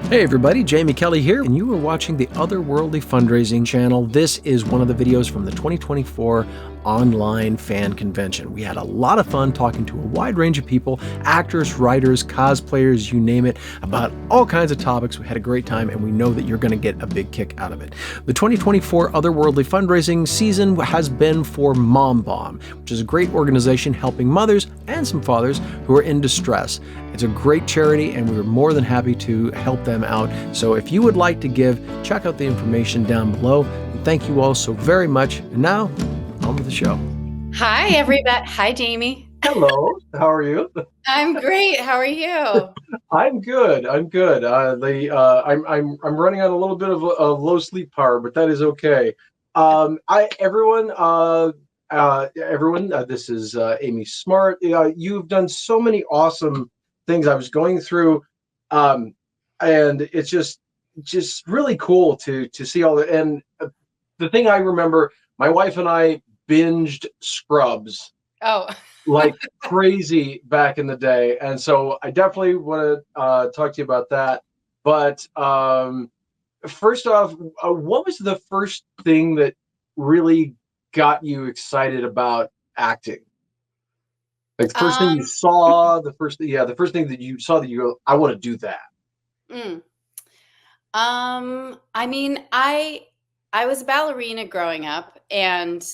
Hey everybody, Jamie Kelley here, and you are watching the Otherworldly Fundraising channel. This is one of the videos from the 2024 online fan convention. We had a lot of fun talking to a wide range of people, actors, writers, cosplayers, you name it, about all kinds of topics. We had a great time, and we know that you're going to get a big kick out of it. The 2024 Otherworldly Fundraising season has been for MomBomb, which is a great organization helping mothers and some fathers who are in distress. It's a great charity, and we were more than happy to help them out. So if you would like to give, check out the information down below. And thank you all so very much. And now, on with the show. Hi, everybody. Hi, Jamie. Hello. How are you? I'm great. How are you? I'm good. I'm good. I'm running on a little bit of low sleep power, but that is okay. Everyone. This is Amy Smart. You've done so many awesome things. I was going through, and it's just really cool to see all that. And the thing I remember, my wife and I binged Scrubs. Oh, like crazy back in the day, and so I definitely want to talk to you about that. But first off, what was the first thing that really got you excited about acting? Like the first thing you saw, the first thing that you saw that you go, I want to do that. I mean, I was a ballerina growing up, and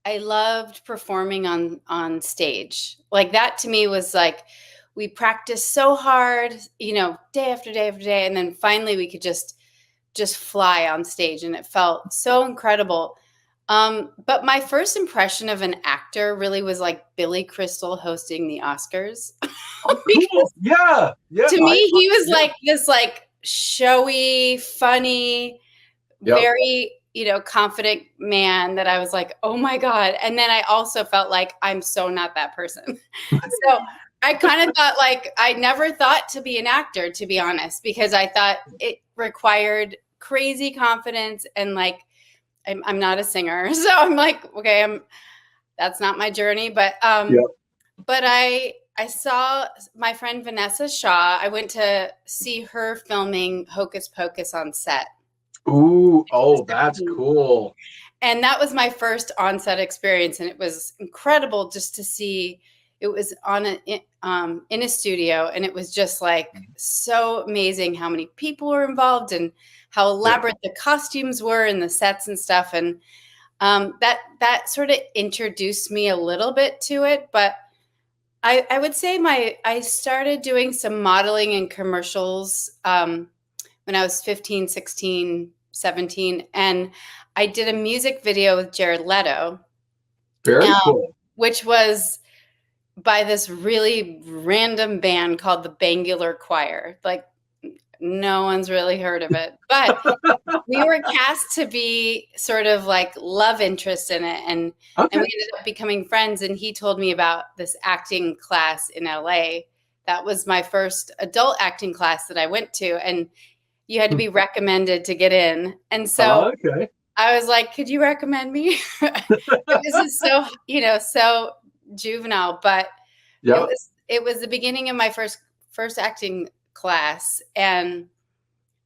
I loved performing on stage. Like that to me was like, we practiced so hard, day after day after day. And then finally we could just fly on stage, and it felt so incredible. But my first impression of an actor really was like Billy Crystal hosting the Oscars. Cool. Yeah. To me, he was like this like showy, funny, very confident man that I was like, oh my God. And then I also felt like I'm so not that person. So I kind of thought like, I never thought to be an actor, to be honest, because I thought it required crazy confidence, and like, I'm not a singer. So I'm like, okay, that's not my journey. But but I saw my friend Vanessa Shaw. I went to see her filming Hocus Pocus on set. Ooh, oh, that's cool. And that was my first on-set experience, and it was incredible just to see. It was in a studio, and it was just like so amazing how many people were involved and how elaborate the costumes were and the sets and stuff. And that sort of introduced me a little bit to it. But I would say I started doing some modeling and commercials when I was 15, 16, 17. And I did a music video with Jared Leto. Very cool. Which was by this really random band called the Bangular Choir. Like, no one's really heard of it. But we were cast to be sort of like love interest in it. And we ended up becoming friends. And he told me about this acting class in LA. That was my first adult acting class that I went to. And you had to be recommended to get in. And so I was like, could you recommend me? It was just so, so juvenile, but it was the beginning of my first acting class. And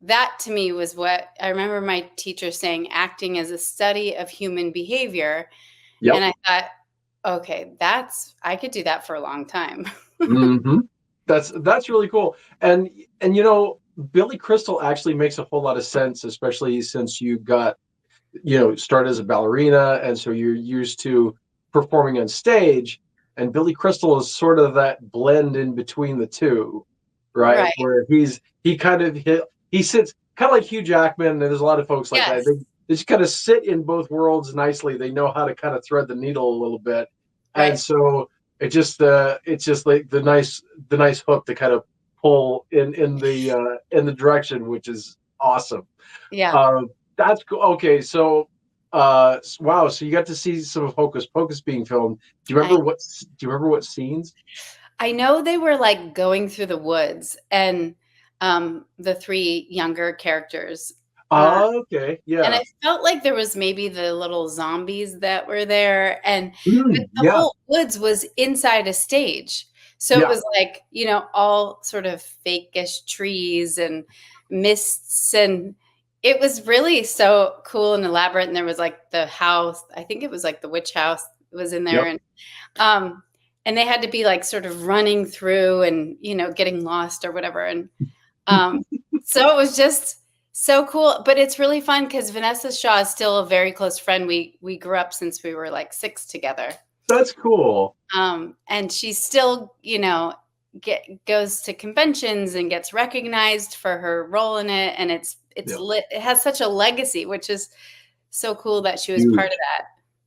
that to me was what I remember my teacher saying, acting is a study of human behavior. And I thought, okay, I could do that for a long time. Mm-hmm. That's really cool. And Billy Crystal actually makes a whole lot of sense, especially since you got, started as a ballerina. And so you're used to performing on stage, and Billy Crystal is sort of that blend in between the two, right? Where he sits kind of like Hugh Jackman. And there's a lot of folks like that. They just kind of sit in both worlds nicely. They know how to kind of thread the needle a little bit. Right. And so it's just like the nice hook to kind of pull in the direction, which is awesome. That's cool. Okay, so wow, so you got to see some of Hocus Pocus being filmed. Do you remember what scenes? I know they were like going through the woods, and the three younger characters. Okay, yeah. And it felt like there was maybe the little zombies that were there, and the whole woods was inside a stage. So it was like, all sort of fake-ish trees and mists, and it was really so cool and elaborate. And there was like the house, I think it was like the witch house was in there. Yep. And they had to be like sort of running through and, getting lost or whatever. And so it was just so cool. But it's really fun because Vanessa Shaw is still a very close friend. We grew up since we were like 6 together. That's cool. And she still, goes to conventions and gets recognized for her role in it. And it has such a legacy, which is so cool that she was part of that.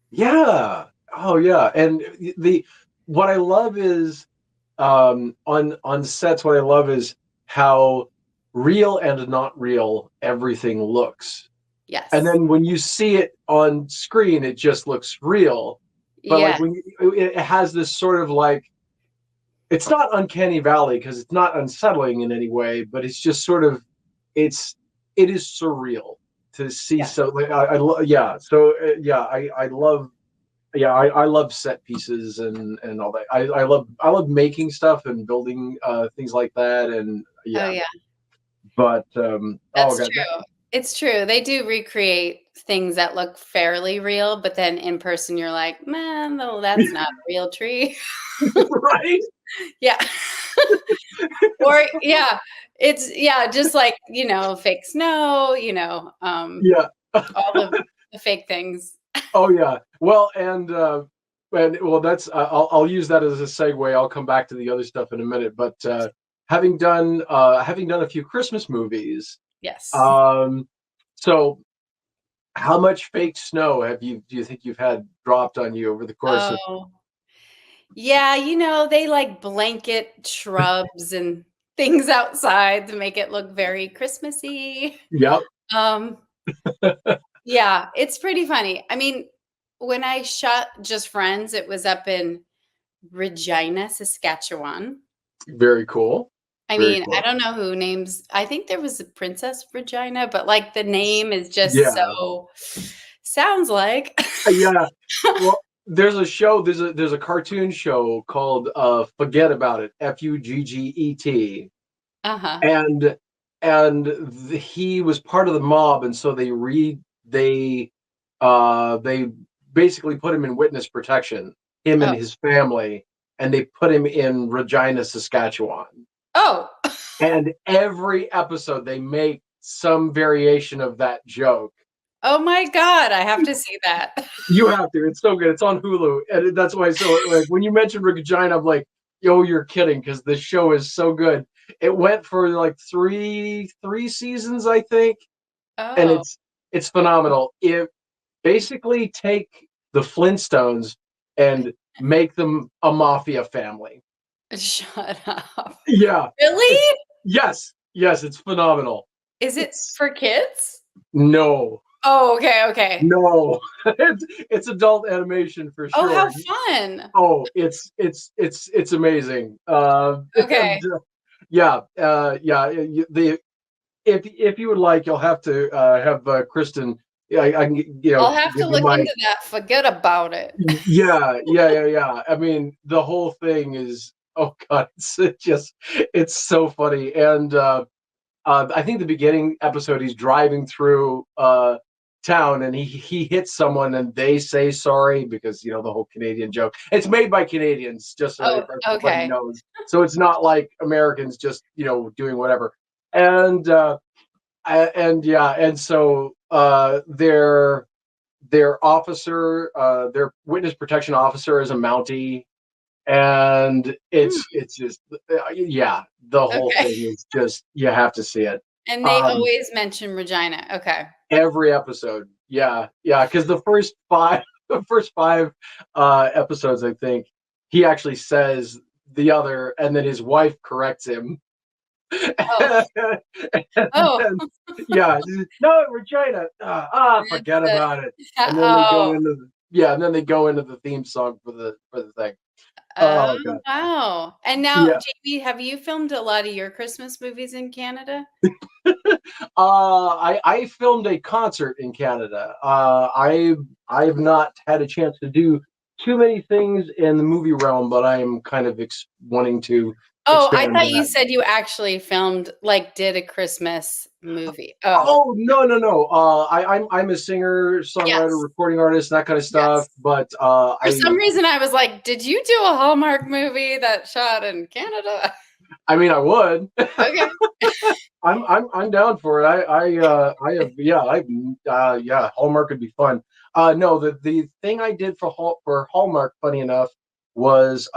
Yeah. Oh yeah. And what I love is on sets, what I love is how real and not real everything looks. Yes. And then when you see it on screen, it just looks real. But like when it has this sort of like, it's not uncanny valley because it's not unsettling in any way, but it's just sort of, it is surreal to see. Yeah. So like, I love set pieces and all that. I love making stuff and building things like that. And but that's true. It's true. They do recreate things that look fairly real, but then in person you're like, man, no, that's not a real tree. Right? Yeah. Or it's just like, fake snow, all the fake things. Oh yeah. Well, and that's I'll use that as a segue. I'll come back to the other stuff in a minute, but having done a few Christmas movies. Yes. So how much fake snow do you think you've had dropped on you over the course of? Yeah, they like blanket shrubs and things outside to make it look very Christmassy. Yep. Yeah, it's pretty funny. I mean, when I shot Just Friends, it was up in Regina, Saskatchewan. Very cool. I mean, I don't know who names. I think there was a Princess Regina, but like the name is just so sounds like. Yeah. Well, there's a show. There's a cartoon show called Forget About It. Fugget. And he was part of the mob, and so they basically put him in witness protection. Him and his family, and they put him in Regina, Saskatchewan. Oh. And every episode they make some variation of that joke. Oh my God, I have to see that. You have to. It's so good. It's on Hulu. And that's why like when you mentioned Regina, I'm like, yo, you're kidding, because this show is so good. It went for like three seasons, I think. Oh. And it's phenomenal. It basically take the Flintstones and make them a mafia family. Shut up. Yeah. Really? Yes, it's phenomenal. Is it for kids? No. Oh, okay. No, it's adult animation for sure. Oh, how fun! Oh, it's amazing. Okay. And, if you would like, you'll have to have Kristen. I can, I'll have to look into that. Forget about it. Yeah. I mean, the whole thing is, oh God, it's so funny. And I think the beginning episode, he's driving through town and he hits someone and they say sorry because the whole Canadian joke. It's made by Canadians, just so everybody knows. So it's not like Americans just doing whatever. And so their officer, their witness protection officer, is a Mountie. And it's just the whole thing is just, you have to see it. And they always mention Regina. Okay. Every episode. Yeah, because the first five episodes, I think, he actually says the other, and then his wife corrects him. No, Regina. Forget about it. And then they go into the theme song for the thing. Oh, wow. And now, JB, have you filmed a lot of your Christmas movies in Canada? I filmed a concert in Canada. I've not had a chance to do too many things in the movie realm, but I'm kind of wanting to Oh, I expand thought you that. said you actually filmed, like, did a Christmas movie. Oh, Oh no, no, no. I'm a singer, songwriter, yes, recording artist, that kind of stuff. yes. But For some reason, I was like, "Did you do a Hallmark movie that shot in Canada?" I mean, I would. Okay. I'm down for it. I have yeah, Hallmark would be fun. No, the thing I did for Hallmark, funny enough, was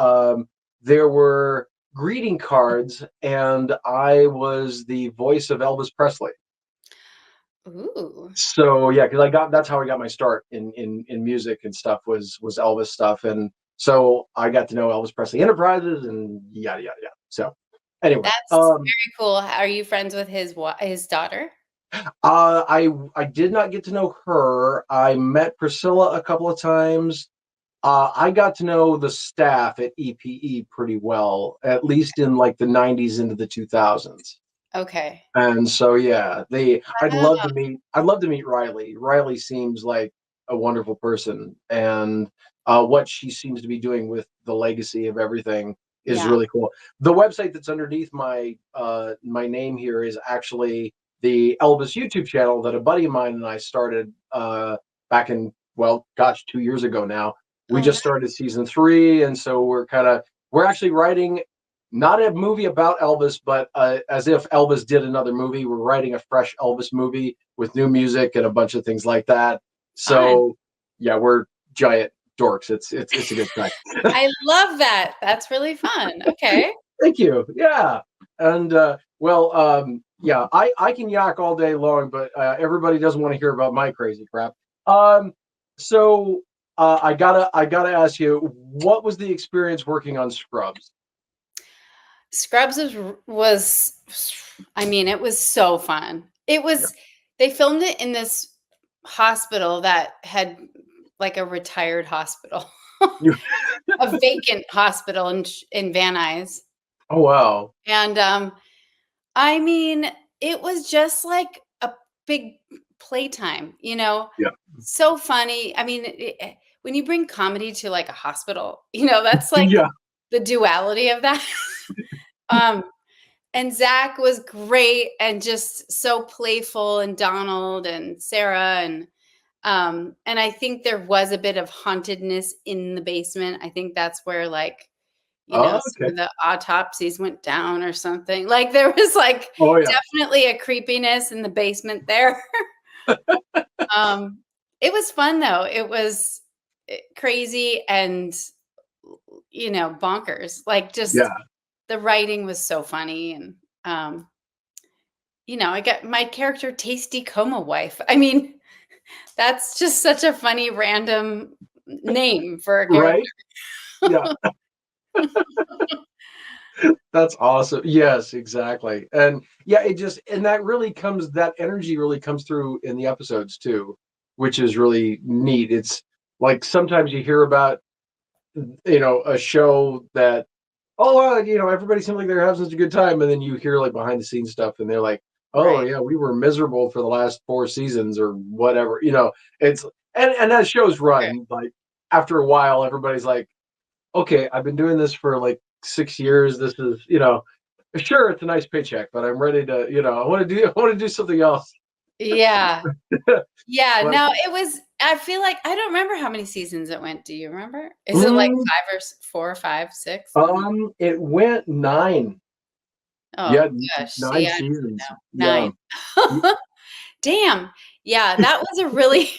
there were greeting cards, and I was the voice of Elvis Presley. Ooh, So yeah, because I got that's how I got my start in music and stuff was Elvis stuff, and so I got to know Elvis Presley Enterprises and yada yada yada. So anyway, that's very cool. Are you friends with his daughter? I did not get to know her. I met Priscilla a couple of times. I got to know the staff at EPE pretty well, at least in like the '90s into the 2000s. Okay. And so yeah, they Wow. I'd love to meet Riley. Riley seems like a wonderful person, and what she seems to be doing with the legacy of everything is Yeah. really cool. The website that's underneath my name here is actually the Elvis YouTube channel that a buddy of mine and I started back in, well, gosh, 2 years ago now. We Oh, no. just started season 3, and so we're actually writing not a movie about Elvis, but as if Elvis did another movie. We're writing a fresh Elvis movie with new music and a bunch of things like that. Fun. So yeah, we're giant dorks. It's a good time. I love that. That's really fun. Okay. Thank you. Yeah, and yeah, I can yak all day long, but everybody doesn't want to hear about my crazy crap. Um, so I gotta ask you, what was the experience working on Scrubs? Scrubs was I mean, it was so fun. It Yeah. was they filmed it in this hospital that had like a retired hospital, You, a vacant hospital in Van Nuys. oh wow. And I mean, it was just like a big playtime, Yeah. so funny. I mean, when you bring comedy to like a hospital, that's like Yeah. the duality of that. um And Zach was great and just so playful, and Donald and Sarah, and I think there was a bit of hauntedness in the basement. I think that's where, like, Oh, some okay. of the autopsies went down or something. Like, there was like Oh yeah. definitely a creepiness in the basement there. um it was fun though. It was crazy and bonkers. Like, Yeah. just the writing was so funny. And I got my character Tasty Coma Wife. I mean, that's just such a funny random name for a character. Right? Yeah. That's awesome. Yes, exactly. And yeah, that energy really comes through in the episodes too, which is really neat. It's like sometimes you hear about, a show that, oh, everybody seems like they're having such a good time. And then you hear like behind the scenes stuff and they're like, oh Right. yeah, we were miserable for the last 4 seasons or whatever. It's, and as shows Sure. run, like after a while, everybody's like, okay, I've been doing this for like 6 years. This is, sure, it's a nice paycheck, but I'm ready to, I want to do something else. Yeah. Yeah. But No, I feel like I don't remember how many seasons it went. Do you remember? Is it like mm, 4 or 5, 6? it went 9. Oh Yeah, gosh. nine See, I seasons. don't Yeah. know. 9. Damn. Yeah, that was a really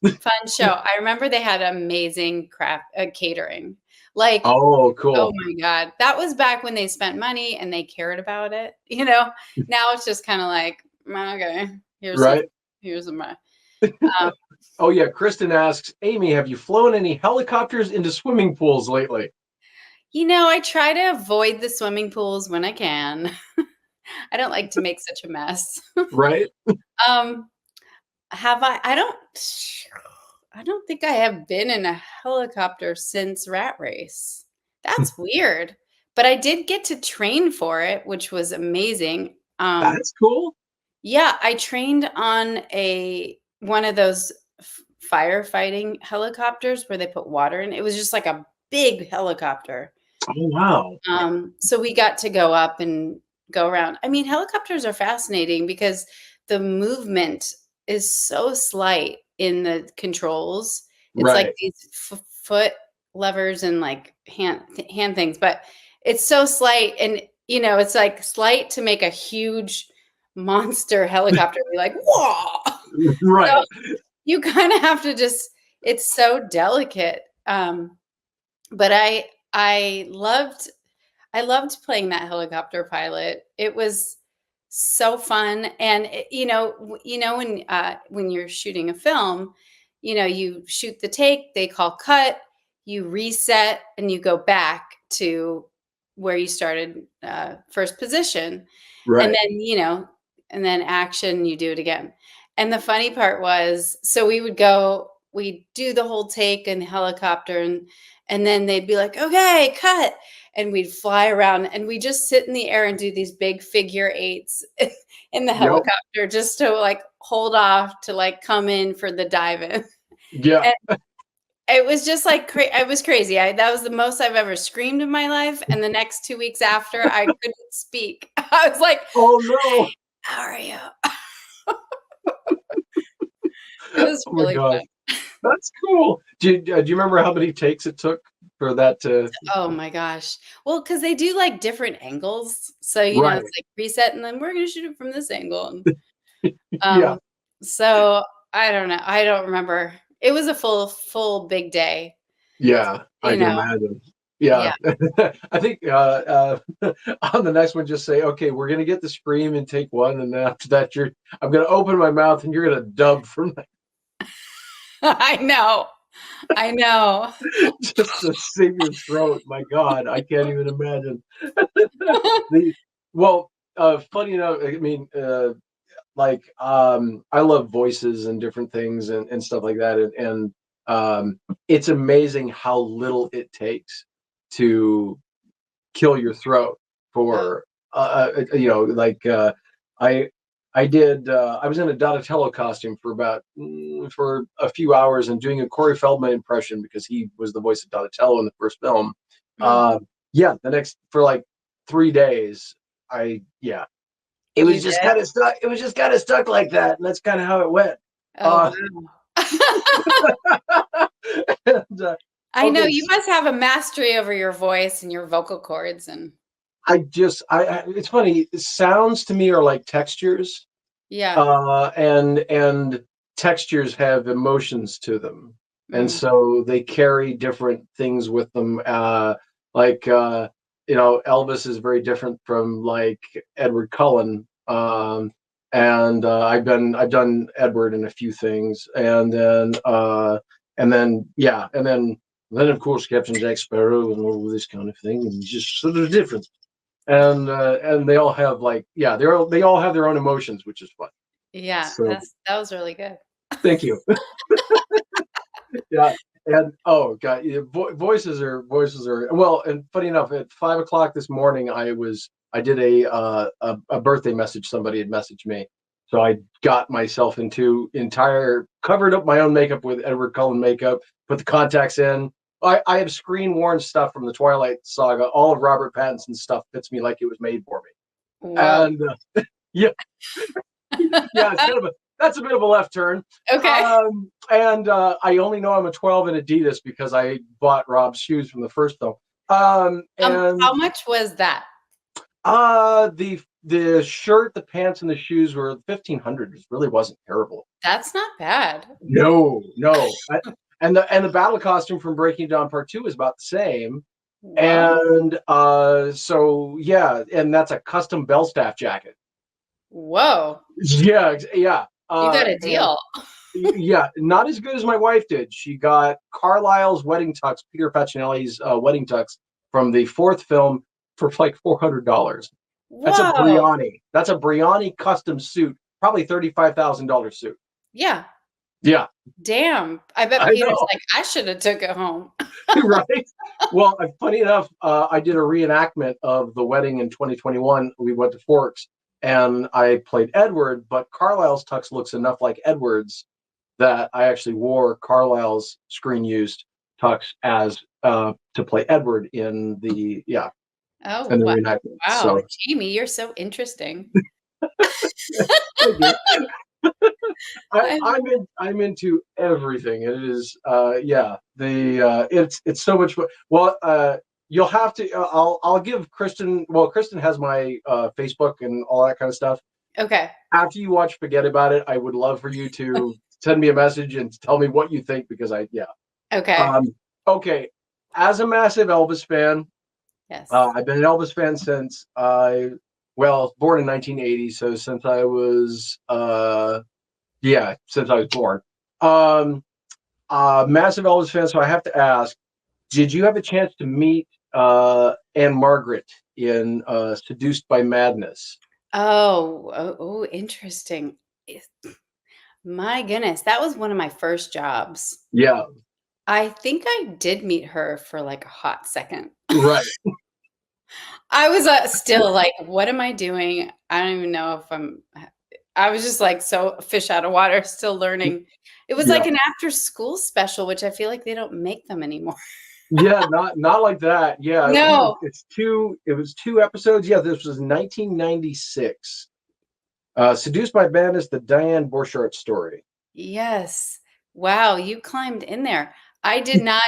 fun show. I remember they had amazing craft catering. Like, Oh, oh cool. my god, that was back when they spent money and they cared about it. Now it's just kind of like, okay, Right. here's some. Um, Oh yeah, Kristen asks, Amy, have you flown any helicopters into swimming pools lately? I try to avoid the swimming pools when I can. I don't like to make such a mess. Right? um, have I? I don't think I have been in a helicopter since Rat Race. That's weird. But I did get to train for it, which was amazing. That's cool. Yeah, I trained on one of those firefighting helicopters where they put water in. It was just like a big helicopter. Oh, wow. So we got to go up and go around. I mean, helicopters are fascinating because the movement is so slight in the controls. It's like Right. these foot levers and like hand things, but it's so slight, and it's like slight to make a huge monster helicopter be like, whoa. So Right. you kind of have to it's so delicate. But I loved playing that helicopter pilot. It was so fun, and when you're shooting a film, you shoot the take, they call cut, you reset, and you go back to where you started, first position, and Right. then action, you do it again. And the funny part was, so we'd do the whole take in the helicopter, and then they'd be like, okay, cut. And we'd fly around and we just sit in the air and do these big figure eights in the Yep. helicopter just to like hold off to like come in for the dive in. Yeah. And it was just like, it was crazy. That was the most I've ever screamed in my life. And the next 2 weeks after, I couldn't speak. I was like, Oh, no. how are you? It was Oh, my really gosh. fun. That's cool. Do you remember how many takes it took for that to? Oh my gosh. Well, because they do like different angles. So, Right. it's like reset and then we're going to shoot it from this angle. And, Yeah. so I don't know. I don't remember. It was a full big day. Yeah. I You can know, imagine. yeah. Yeah. I think on the next one, just say, okay, we're going to get the scream and take one. And then after that, I'm going to open my mouth and you're going to dub from that I know. I know. just to save your throat. My God, I can't even imagine. Well, funny enough, I mean, I love voices and different things and stuff like that. And it's amazing how little it takes to kill your throat Oh, for like I I was in a Donatello costume for for a few hours and doing a Corey Feldman impression because he was the voice of Donatello in the first film. mm. Yeah, the next for like 3 days, I yeah, it You was just did? kind of stuck. It was just kind of stuck like that, and that's kind of how it went. Oh, Uh, wow. and, I know okay, you must have a mastery over your voice and your vocal cords and it's funny. Sounds to me are like textures, yeah. and textures have emotions to them, and Mm, so they carry different things with them. Like Elvis is very different from like Edward Cullen, and I've done Edward in a few things, and then of course Captain Jack Sparrow and all this kind of thing, and just so there's difference, and they all have they all have their own emotions, which is fun. yeah, So that was really good. thank you. Yeah, and oh god, yeah, voices are well. And funny enough, at 5 o'clock this morning, I did a birthday message. Somebody had messaged me, so I got myself into covered up my own makeup with Edward Cullen makeup, put the contacts in. I have screen worn stuff from the Twilight Saga. All of Robert Pattinson's stuff fits me like it was made for me. Whoa. And yeah, yeah, that's a bit of a left turn. Okay. And I only know I'm a 12 in Adidas because I bought Rob's shoes from the first film. And How much was that? the shirt, the pants, and the shoes were 1,500. It really wasn't terrible. That's not bad. No, no. And the battle costume from Breaking Dawn Part 2 is about the same. Wow. And so yeah, and that's a custom Belstaff jacket. Whoa. Yeah, yeah. You got a And deal. yeah, not as good as my wife did. She got Carlisle's wedding tux, Peter Facinelli's wedding tux from the fourth film for like $400. That's a Whoa. Brioni. That's a Brioni custom suit, probably $35,000 suit. Yeah. Yeah, Damn. I bet I Peter's know, like, I should have took it home. right? Well, funny enough, I did a reenactment of the wedding in 2021. We went to Forks, and I played Edward, but Carlisle's tux looks enough like Edward's that I actually wore Carlisle's screen used tux as to play Edward in the Oh, in the wow. reenactment. Wow. So Jamie, you're so interesting. thank you. I- I'm into everything. It is it's so much fun. Well, you'll have to. I'll give Kristen. Well, Kristen has my Facebook and all that kind of stuff. Okay. After you watch Forget About It, I would love for you to send me a message and tell me what you think, because Okay. Okay. As a massive Elvis fan, Yes. I've been an Elvis fan since born in 1980. So since I was since I was born. Massive Elvis fan. So I have to ask, did you have a chance to meet Anne Margaret in Seduced by Madness? Oh, interesting. My goodness, that was one of my first jobs. Yeah, I think I did meet her for like a hot second. right. I was still like, what am I doing? I don't even know if I was just like so fish out of water, still learning. It was Yeah. like an after school special, which I feel like they don't make them anymore. Yeah, not like that. Yeah, No. it was two episodes. Yeah, this was 1996. Seduced by Madness, the Diane Borchardt story. Yes. Wow, you climbed in there. I did not.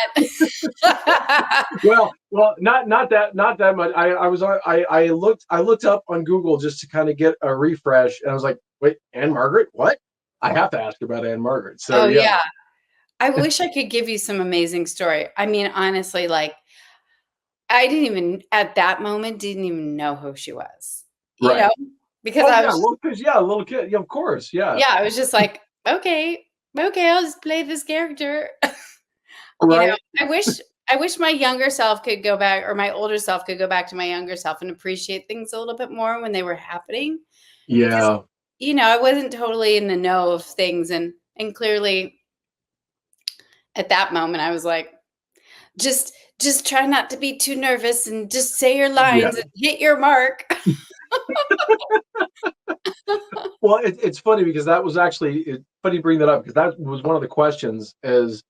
Well, not that much. I looked up on Google just to kind of get a refresh, and I was like, wait, Anne Margaret? What? I have to ask about Anne Margaret. So Oh, yeah, yeah. I wish I could give you some amazing story. I mean, honestly, like I didn't even at that moment didn't even know who she was, right. because Oh I yeah, was well, because a little kid. Yeah, of course. Yeah. I was just like, okay, I'll just play this character. Right. I wish my younger self could go back, or my older self could go back to my younger self and appreciate things a little bit more when they were happening. Because, Yeah. I wasn't totally in the know of things, and clearly at that moment I was like, just try not to be too nervous and just say your Yeah. lines and hit your mark. Well, it's funny because that was actually funny you bring that up, because that was one of the questions. Is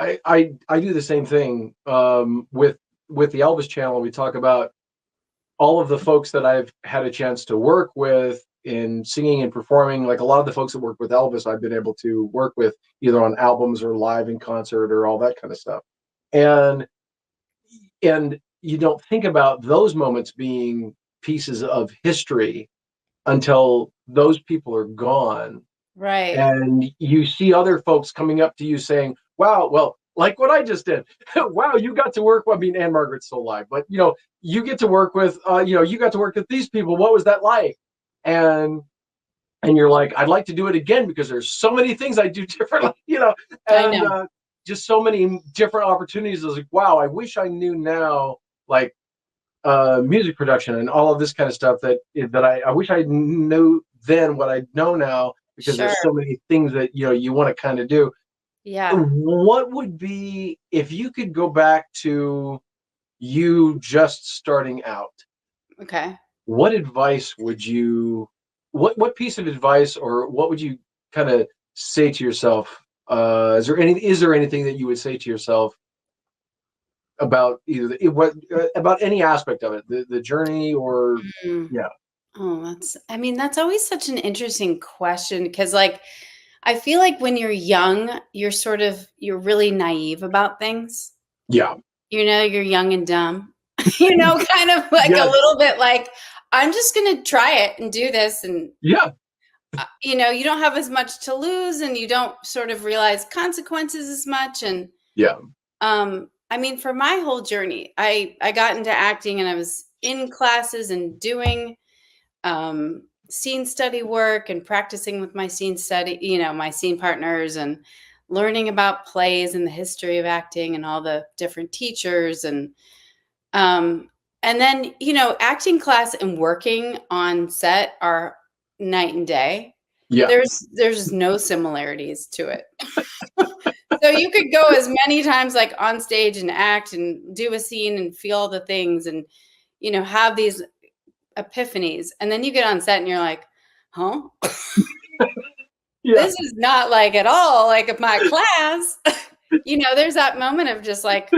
I do the same thing with the Elvis channel. We talk about all of the folks that I've had a chance to work with in singing and performing. Like a lot of the folks that work with Elvis, I've been able to work with either on albums or live in concert or all that kind of stuff. And you don't think about those moments being pieces of history until those people are gone, Right. and you see other folks coming up to you saying, wow, well, like what I just did. Wow, you got to work. Well, I mean, Anne Margaret's still alive, but you get to work with you got to work with these people. What was that like? and and you're like, I'd like to do it again, because there's so many things I do differently, I and know. just so many different opportunities. I was like, wow, I wish I knew now, like music production and all of this kind of stuff, that I wish I knew then what I know now, because Sure. there's so many things that you want to kind of do. Yeah. What would be, if you could go back to you just starting out, Okay. what advice would you, what piece of advice, or what would you kind of say to yourself? Is there anything that you would say to yourself about either about any aspect of it, the journey, or Mm. yeah. Oh, that's always such an interesting question, because like I feel like when you're young, you're really naive about things. Yeah. You're young and dumb. Kind of like a Yes. little bit like, I'm just going to try it and do this. And, Yeah. you don't have as much to lose, and you don't sort of realize consequences as much. And, Yeah. I mean, for my whole journey, I got into acting, and I was in classes and doing scene study work and practicing with my my scene partners, and learning about plays and the history of acting and all the different teachers. Um, and then, acting class and working on set are night and day. Yeah. There's no similarities to it. So you could go as many times like on stage and act and do a scene and feel the things, and, have these epiphanies. And then you get on set and you're like, huh? Yeah. This is not like at all like my class. there's that moment of just like,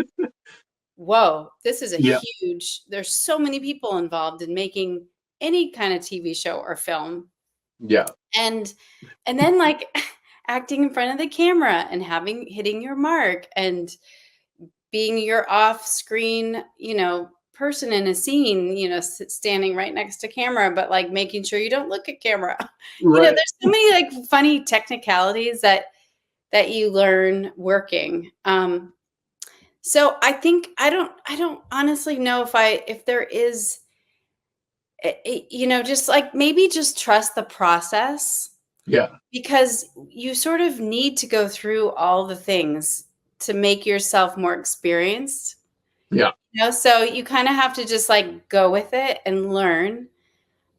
whoa, this is a Yeah. huge, there's so many people involved in making any kind of TV show or film. Yeah. And then like acting in front of the camera and hitting your mark and being your off-screen, person in a scene, standing right next to camera, but like making sure you don't look at camera. Right. There's so many like funny technicalities that you learn working. So I think I don't honestly know if there is, just like maybe just trust the process, Yeah. because you sort of need to go through all the things to make yourself more experienced. Yeah. So you kind of have to just like go with it and learn,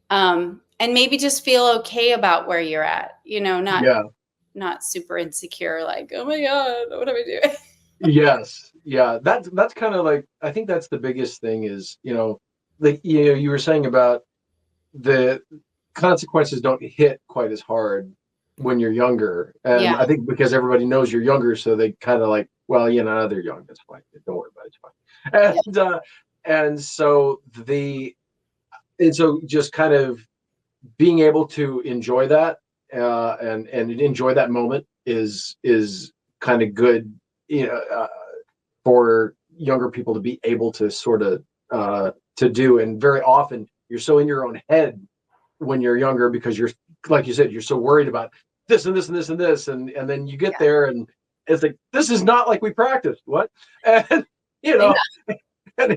and maybe just feel okay about where you're at, Yeah. not super insecure, like, oh my God, what am I doing? Yes. Yeah. That's kind of like, I think that's the biggest thing is, like, you were saying about the consequences don't hit quite as hard when you're younger. And Yeah. I think because everybody knows you're younger, so they kind of like, well, they're young. That's fine. Don't worry about it. It's fine. And so just kind of being able to enjoy that, and enjoy that moment is kind of good, for younger people to be able to sort of to do. And very often you're so in your own head when you're younger because you're, like you said, you're so worried about this and this and this and this, and then you get there and it's like, this is not like we practiced. What? And and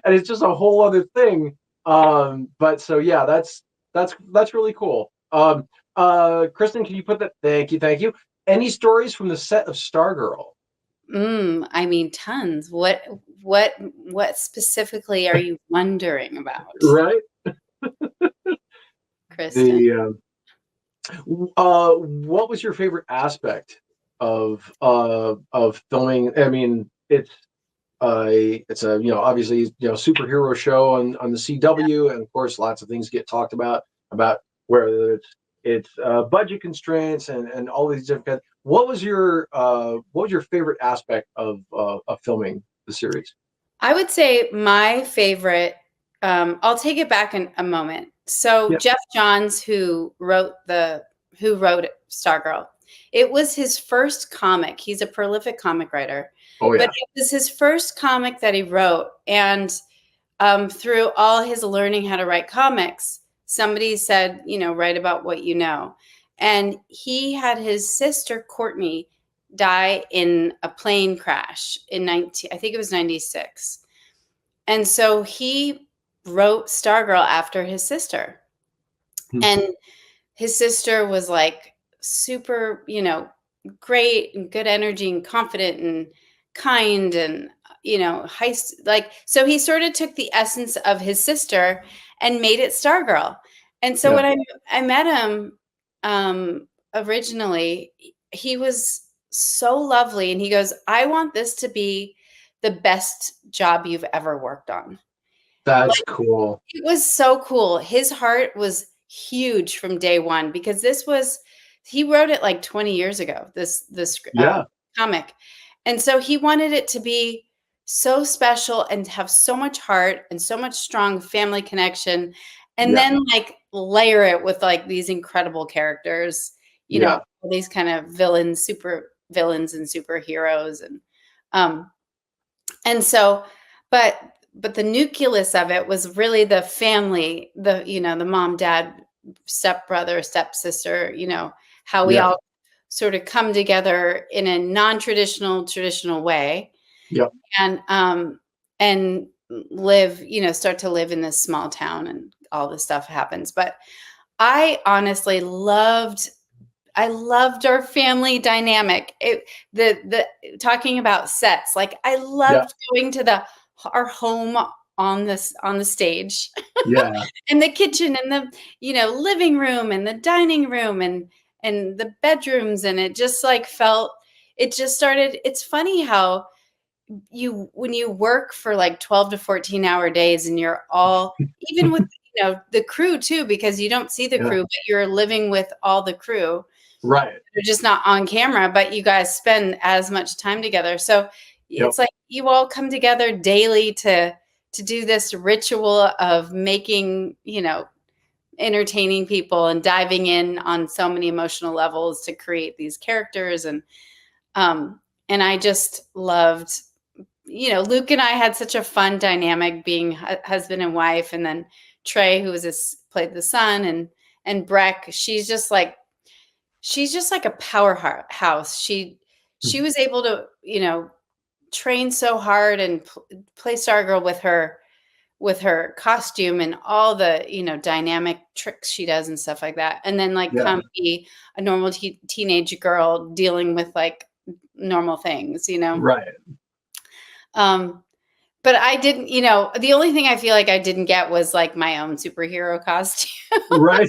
it's just a whole other thing. But so yeah, that's really cool. Kristen, can you put that? Thank you. Any stories from the set of Stargirl? I mean, tons. What specifically are you wondering about, Right. Kristen? The what was your favorite aspect of filming? I mean, it's a, obviously, superhero show on the CW, and of course lots of things get talked about whether it's budget constraints and all these different. What was your favorite aspect of filming the series? I would say my favorite, I'll take it back in a moment. So Yeah. Jeff Johns, who wrote Stargirl, it was his first comic. He's a prolific comic writer. Oh yeah. But it was his first comic that he wrote. And through all his learning how to write comics, somebody said, write about what you know. And he had his sister, Courtney, die in a plane crash I think it was 96. And so he wrote Stargirl after his sister. And his sister was like super, great and good energy and confident and kind and, so he sort of took the essence of his sister and made it Stargirl. And so when I met him originally, he was so lovely. And he goes, I want this to be the best job you've ever worked on. That's cool. It was so cool. His heart was huge from day one, because he wrote it like 20 years ago, this comic. And so he wanted it to be so special and have so much heart and so much strong family connection. And then like layer it with like these incredible characters, these kind of villains, super villains and superheroes. And so, but the nucleus of it was really the family, the mom, dad, stepbrother, stepsister, how we all sort of come together in a non-traditional, traditional way. Yep. And live, start to live in this small town, and all this stuff happens. But I honestly loved our family dynamic. The talking about sets, like I loved going to our home on the stage, and the kitchen and the living room and the dining room and the bedrooms, and it just like started. It's funny how when you work for like 12 to 14-hour days, and you're all, even with the crew too, because you don't see the crew, but you're living with all the crew. Right. They're just not on camera, but you guys spend as much time together. So Yep. it's like you all come together daily to do this ritual of making, entertaining people and diving in on so many emotional levels to create these characters. And I just loved, Luke and I had such a fun dynamic being husband and wife. And then Trey, who played the son, and Breck, she's just like a powerhouse. She was able to, train so hard and play Stargirl with her costume and all the, dynamic tricks she does and stuff like that. And then come be a normal teenage girl dealing with like normal things, Right. But I didn't, the only thing I feel like I didn't get was like my own superhero costume. Right.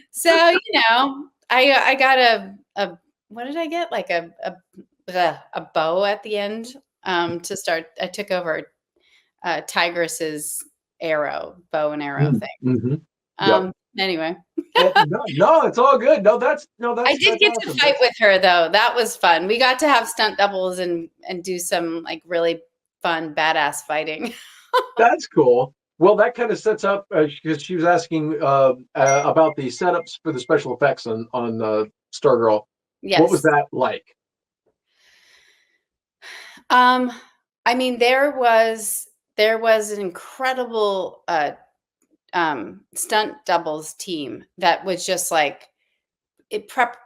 So, I got a what did I get? Like a bow at the end to start. I took over Tigress's bow and arrow thing. Mm-hmm. Anyway. No, it's all good. That's I did get awesome. to fight with her though. That was fun. We got to have stunt doubles and do some like really fun badass fighting. That's cool. Well, that kind of sets up because she was asking about the setups for the special effects on Stargirl. Yes. What was that like? I mean, there was an incredible stunt doubles team that was just like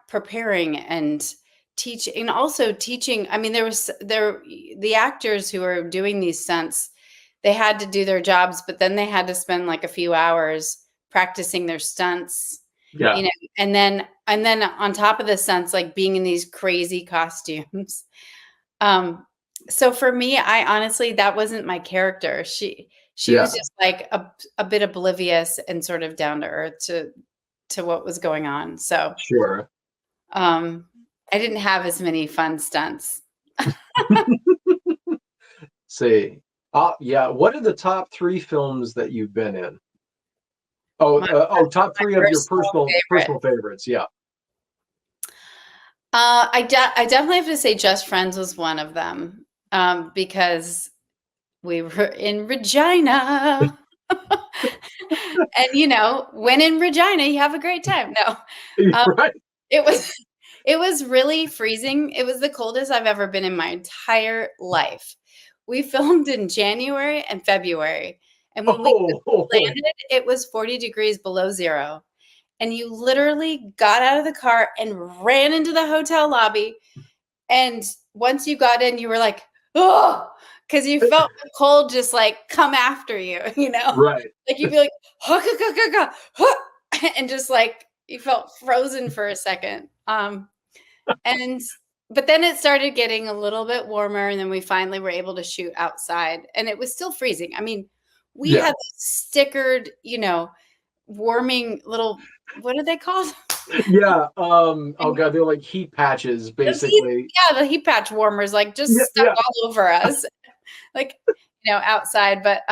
preparing and teaching, and also teaching. I mean, the actors who were doing these stunts, they had to do their jobs, but then they had to spend like a few hours practicing their stunts. Yeah. And then on top of the stunts, like being in these crazy costumes. So for me, I honestly, that wasn't my character. She was just like a bit oblivious and sort of down to earth to what was going on. So sure. I didn't have as many fun stunts. See. Yeah. What are the top 3 films that you've been in? Top 3 of your personal favorites. Yeah. I definitely have to say Just Friends was one of them because we were in Regina. And, when in Regina, you have a great time. No, Right. It was really freezing. It was the coldest I've ever been in my entire life. We filmed in January and February. And when we landed, it was 40 degrees below zero. And you literally got out of the car and ran into the hotel lobby. And once you got in, you were like, oh, because you felt the cold just like come after you, Right. Like you'd be like, and just like you felt frozen for a second. But then it started getting a little bit warmer, and then we finally were able to shoot outside, and it was still freezing. I mean, we had stickered, warming little, what are they called? Yeah. Oh God, they're like heat patches, basically. The heat patch warmers, like just stuck all over us, like outside. But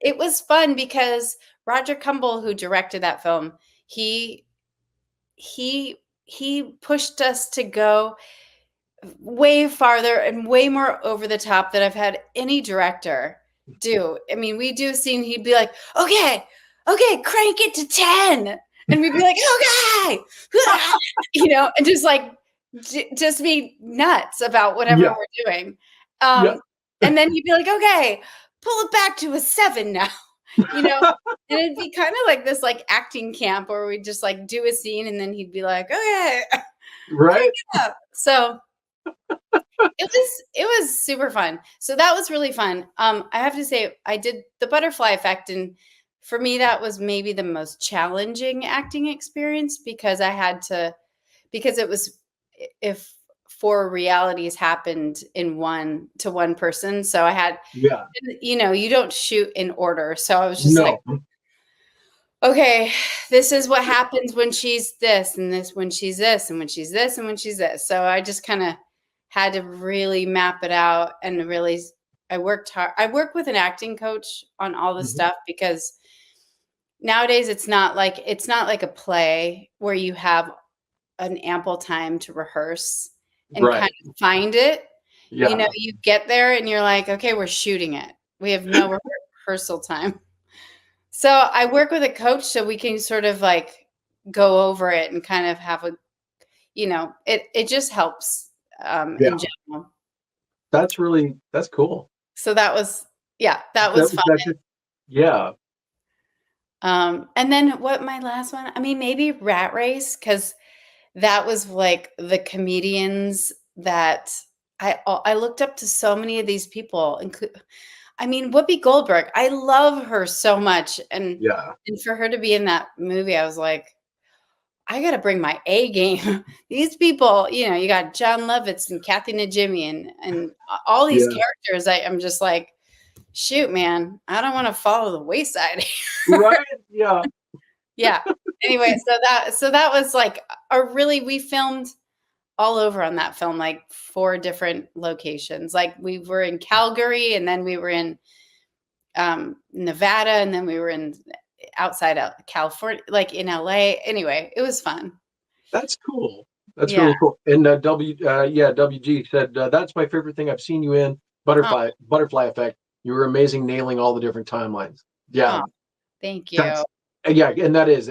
it was fun because Roger Cumble, who directed that film, he pushed us to go way farther and way more over the top than I've had any director do. I mean, we do a scene, he'd be like, okay, crank it to 10. And we'd be like, okay, and just like, just be nuts about whatever we're doing. And then he'd be like, okay, pull it back to a 7 now, and it'd be kind of like this like acting camp where we'd just like do a scene and then he'd be like, okay, right. So it was super fun. So that was really fun. I have to say, I did the butterfly effect, and for me, that was maybe the most challenging acting experience because it was if 4 realities happened in one person. So I had, you don't shoot in order. So I was just like, okay, this is what happens when she's this, and this when she's this, and when she's this, and when she's this. So I just kind of had to really map it out, and really, I worked hard. I work with an acting coach on all the stuff because nowadays it's not like a play where you have an ample time to rehearse and Right. kind of find it. Yeah. You know, you get there and you're like, okay, we're shooting it. We have no rehearsal time. So I work with a coach so we can sort of like go over it and kind of have a, it just helps Yeah. in general. That's cool. So that was fun. Yeah. And then what my last one, I mean, maybe Rat Race, because that was like the comedians that I looked up to so many of these people. I mean, Whoopi Goldberg, I love her so much. And Yeah. for her to be in that movie, I was like, I got to bring my A game. These people, you got John Lovitz and Kathy Najimy and all these Yeah. characters. I'm just like, shoot, man, I don't want to follow the wayside. Right. Yeah. Yeah. Anyway, so that was like we filmed all over on that film, like 4 different locations. Like we were in Calgary, and then we were in Nevada, and then we were in outside of California, like in LA. Anyway, it was fun. That's cool. That's Yeah. really cool. And WG said, that's my favorite thing I've seen you in. Butterfly Effect. You were amazing nailing all the different timelines. Yeah. Oh, thank you. Yeah, and that is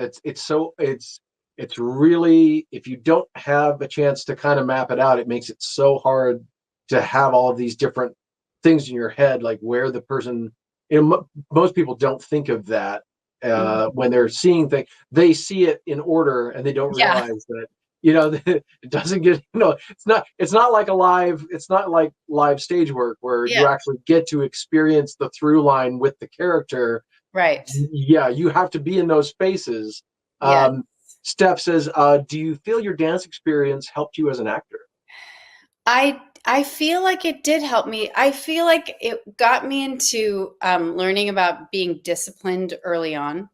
it's really, if you don't have a chance to kind of map it out, it makes it so hard to have all of these different things in your head, like where the person, most people don't think of that when they're seeing things. They see it in order and they don't realize that it doesn't get, it's not like live stage work where you actually get to experience the through line with the character. Right. Yeah, you have to be in those spaces. Yeah. Steph says, do you feel your dance experience helped you as an actor? I feel like it did help me. I feel like it got me into learning about being disciplined early on.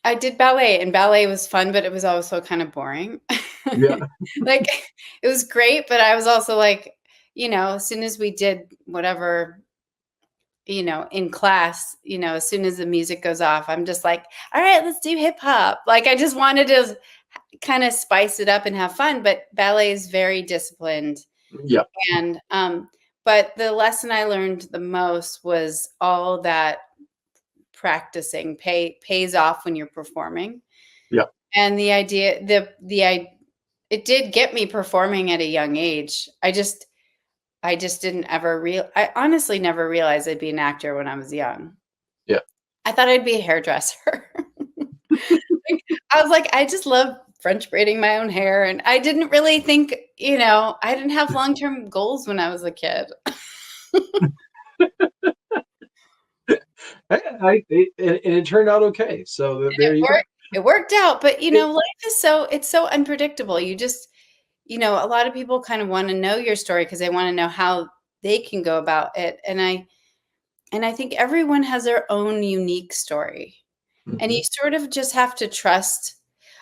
I did ballet, and ballet was fun, but it was also kind of boring. Yeah. Like it was great, but I was also like, as soon as we did whatever, in class, as soon as the music goes off, I'm just like, all right, let's do hip hop. Like I just wanted to kind of spice it up and have fun, but ballet is very disciplined. Yeah. And but the lesson I learned the most was all that practicing pays off when you're performing. Yeah. And the idea, it did get me performing at a young age. I just didn't I honestly never realized I'd be an actor when I was young. Yeah. I thought I'd be a hairdresser. I was like, I just love French braiding my own hair. And I didn't really think, I didn't have long-term goals when I was a kid. It turned out okay. So there you go. It worked out, but life is it's so unpredictable. You just, a lot of people kind of want to know your story because they want to know how they can go about it. And I think everyone has their own unique story. Mm-hmm. And you sort of just have to trust.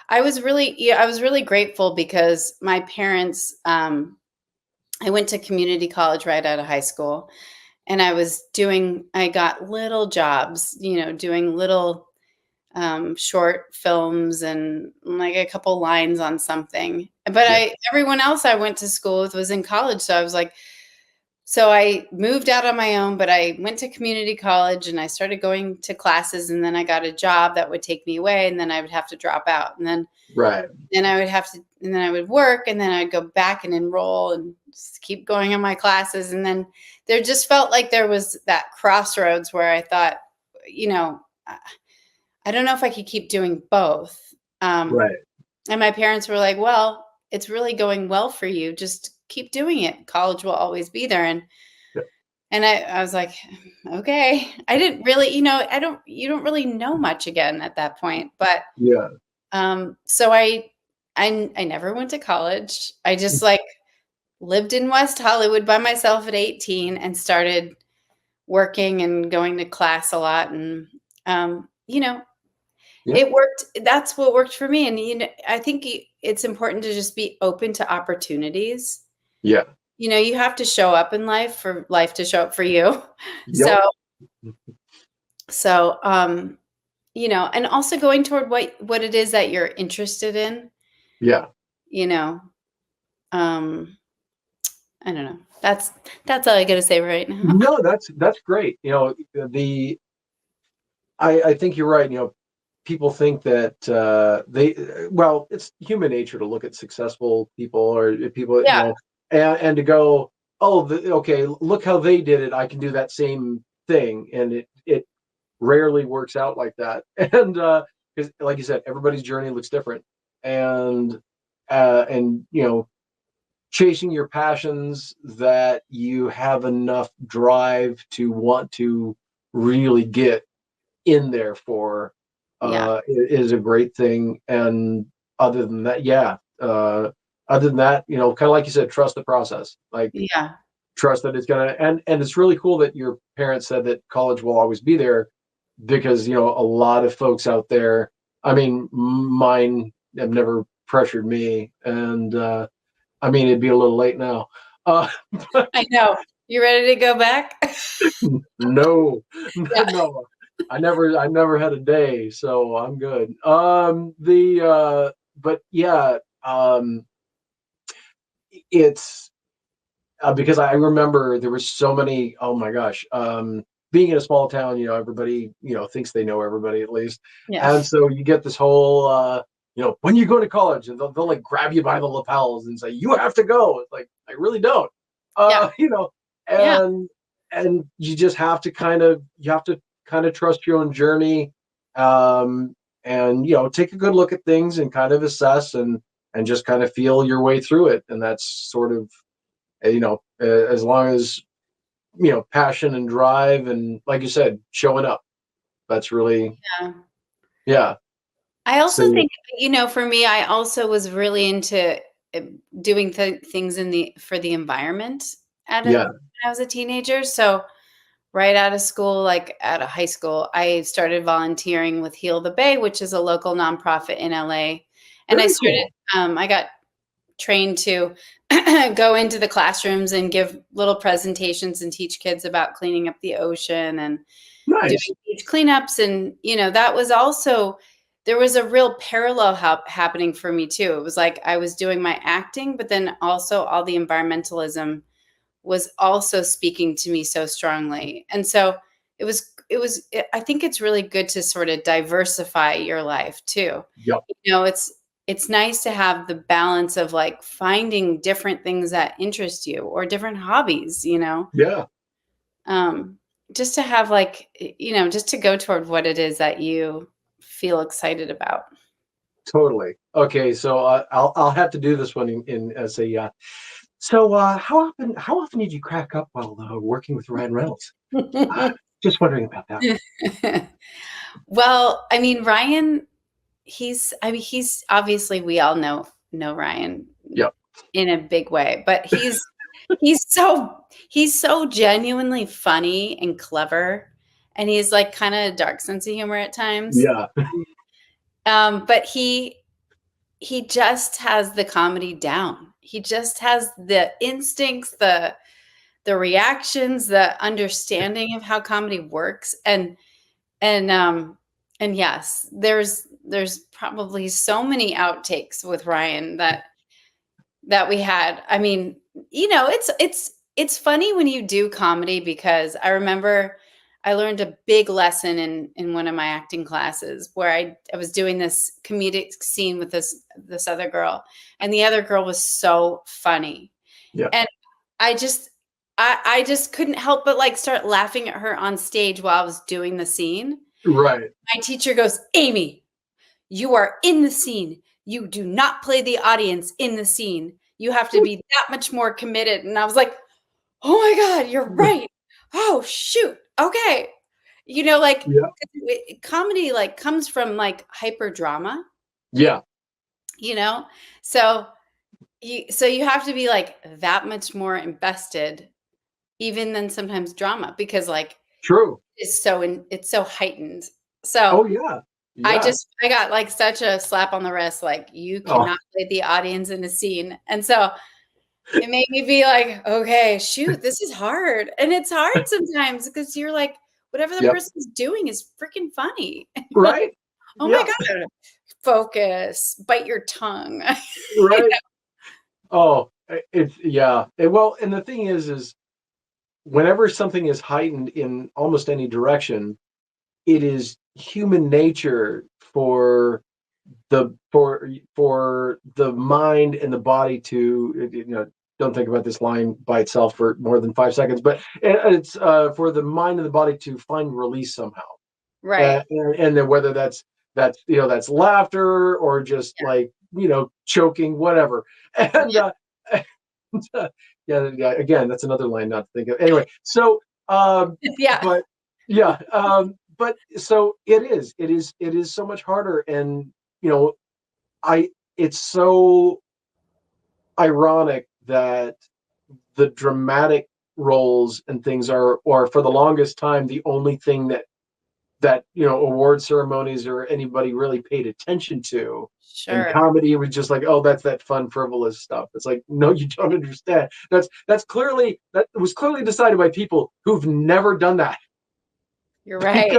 I was really grateful because my parents, I went to community college right out of high school, and I got little jobs, doing little short films and like a couple lines on something. But everyone else I went to school with was in college. So I was like, so I moved out on my own, but I went to community college and I started going to classes, and then I got a job that would take me away, and then I would have to drop out, and then I would work, and then I'd go back and enroll and just keep going on my classes. And then there just felt like there was that crossroads where I thought, I don't know if I could keep doing both. Right. And my parents were like, well, it's really going well for you. Just keep doing it. College will always be there. And I was like, okay. I didn't really, you don't really know much again at that point. But so I never went to college. I just lived in West Hollywood by myself at 18 and started working and going to class a lot. And, it worked. That's what worked for me. And, I think it's important to just be open to opportunities. Yeah. You have to show up in life for life to show up for you. Yep. So, and also going toward what it is that you're interested in. Yeah. you know, I don't know. That's all I got to say right now. No, that's great. I think you're right. People think that well, it's human nature to look at successful people or people, Yeah. and to go, oh, okay, look how they did it. I can do that same thing, and it rarely works out like that. And because, like you said, everybody's journey looks different, and chasing your passions that you have enough drive to want to really get in there for Yeah. is a great thing. And other than that, kind of like you said, trust the process. Like, Yeah. trust that it's gonna, and it's really cool that your parents said that college will always be there, because a lot of folks out there, I mean, mine have never pressured me, and I mean, it'd be a little late now. But I know. You ready to go back? no, Yeah. no, I never had a day, so I'm good. But yeah, it's because I remember there was so many. Oh my gosh, being in a small town, everybody, thinks they know everybody at least, Yeah. and so you get this whole, when you go to college, and they'll like grab you by the lapels and say you have to go. It's like, I really don't, Yeah. Yeah. and you just have to kind of trust your own journey, and take a good look at things and kind of assess, and just kind of feel your way through it, and that's sort of, as long as passion and drive, and like you said, showing up, that's really, Yeah. yeah. I also So think, for me, I also was really into uh, doing things for the environment yeah. when I was a teenager. So right out of school, like out of high school, I started volunteering with Heal the Bay, which is a local nonprofit in LA. And Very cool. I got trained to go into the classrooms and give little presentations and teach kids about cleaning up the ocean and Nice. doing beach cleanups. And, that was also, there was a real parallel happening for me too. It was like I was doing my acting, but then also all the environmentalism was also speaking to me so strongly. And so I think it's really good to sort of diversify your life too. Yep. It's nice to have the balance of like finding different things that interest you or different hobbies, Yeah. um, just to have like, just to go toward what it is that you feel excited about. Totally. Okay, so I'll have to do this one in as a. So how often did you crack up while working with Ryan Reynolds? Just wondering about that. Well, I mean, Ryan, he's obviously, we all know Ryan Yep. in a big way, but he's so genuinely funny and clever, and he's like kind of dark sense of humor at times. Yeah. But he just has the comedy down. He just has the instincts, the reactions, the understanding of how comedy works. And yes, there's probably so many outtakes with Ryan that we had. I mean, it's funny when you do comedy, because I remember I learned a big lesson in one of my acting classes where I was doing this comedic scene with this other girl, and the other girl was so funny. Yeah. And I just couldn't help but like start laughing at her on stage while I was doing the scene. Right. My teacher goes, "Amy, you are in the scene. You do not play the audience in the scene. You have to be that much more committed." And I was like, "Oh my God, you're right. Oh, shoot. Okay." Like Yeah. comedy like comes from like hyper drama, Yeah. you know? So you have to be like that much more invested even than sometimes drama, because like True. it's so heightened. So Oh yeah. Yeah. I got like such a slap on the wrist, like you Oh. cannot play the audience in a scene. And so it made me be like, okay, shoot, this is hard. And it's hard sometimes because you're like, whatever the Yep. person's doing is freaking funny. Right. Oh my Yeah. God, focus, bite your tongue. Right. Oh, well, and the thing is whenever something is heightened in almost any direction, it is human nature for the mind and the body to, don't think about this line by itself for more than 5 seconds, but it's for the mind and the body to find release somehow. Right. And then whether that's laughter or just like choking, whatever. And yeah, again, that's another line not to think of. Anyway, so Yeah. but yeah, but so it is so much harder, and it's so ironic that the dramatic roles and things are, or for the longest time, the only thing that award ceremonies or anybody really paid attention to. And Sure. comedy was just like, oh, that's that fun, frivolous stuff. It's like, no, you don't understand. That was clearly decided by people who've never done that. You're right.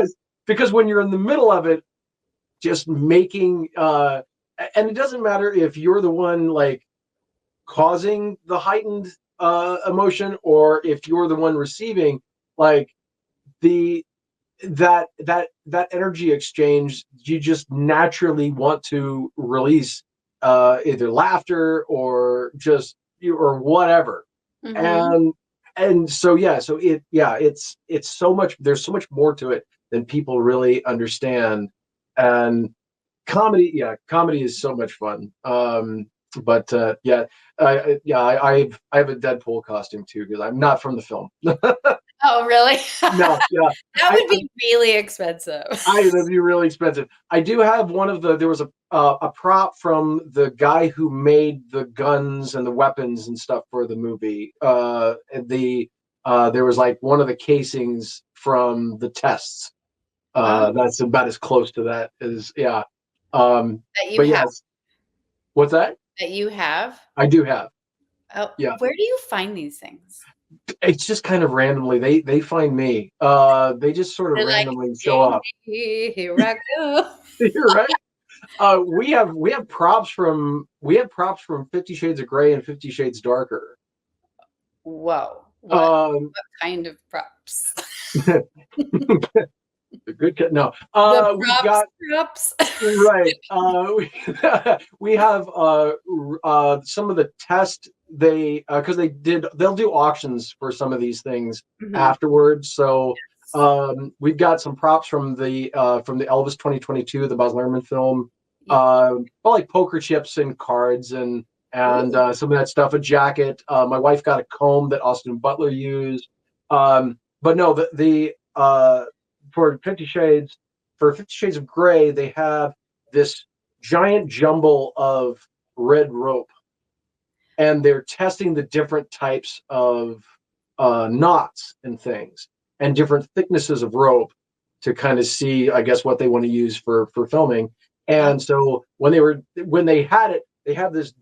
Because when you're in the middle of it, just making and it doesn't matter if you're the one like causing the heightened emotion, or if you're the one receiving, like the that energy exchange, you just naturally want to release either laughter or just or whatever. Mm-hmm. And so it's so much, there's so much more to it than people really understand. And comedy is so much fun. But I have a Deadpool costume too, because I'm not from the film. Oh, really? No, yeah. That would be really expensive. That'd be really expensive. I do have there was a prop from the guy who made the guns and the weapons and stuff for the movie. There was like one of the casings from the tests. That's about as close to that as, yeah. That you But have? yes. What's that? That you have? I do have. Oh, Yeah. where do you find these things? It's just kind of randomly. They find me. They just sort of They're randomly like, show up. here I go. You're right. We have props from 50 Shades of Grey and 50 Shades Darker. Whoa. What kind of props? Good. No. The We've got props. right. We have some of the test, because they'll do auctions for some of these things afterwards. So we've got some props from the Elvis 2022, the Baz Luhrmann film, like poker chips and cards and some of that stuff. A jacket. My wife got a comb that Austin Butler used. But no, the for 50 Shades of Grey, they have this giant jumble of red rope, and they're testing the different types of knots and things, and different thicknesses of rope to kind of see, I guess, what they want to use for filming. And so when they had it, they have this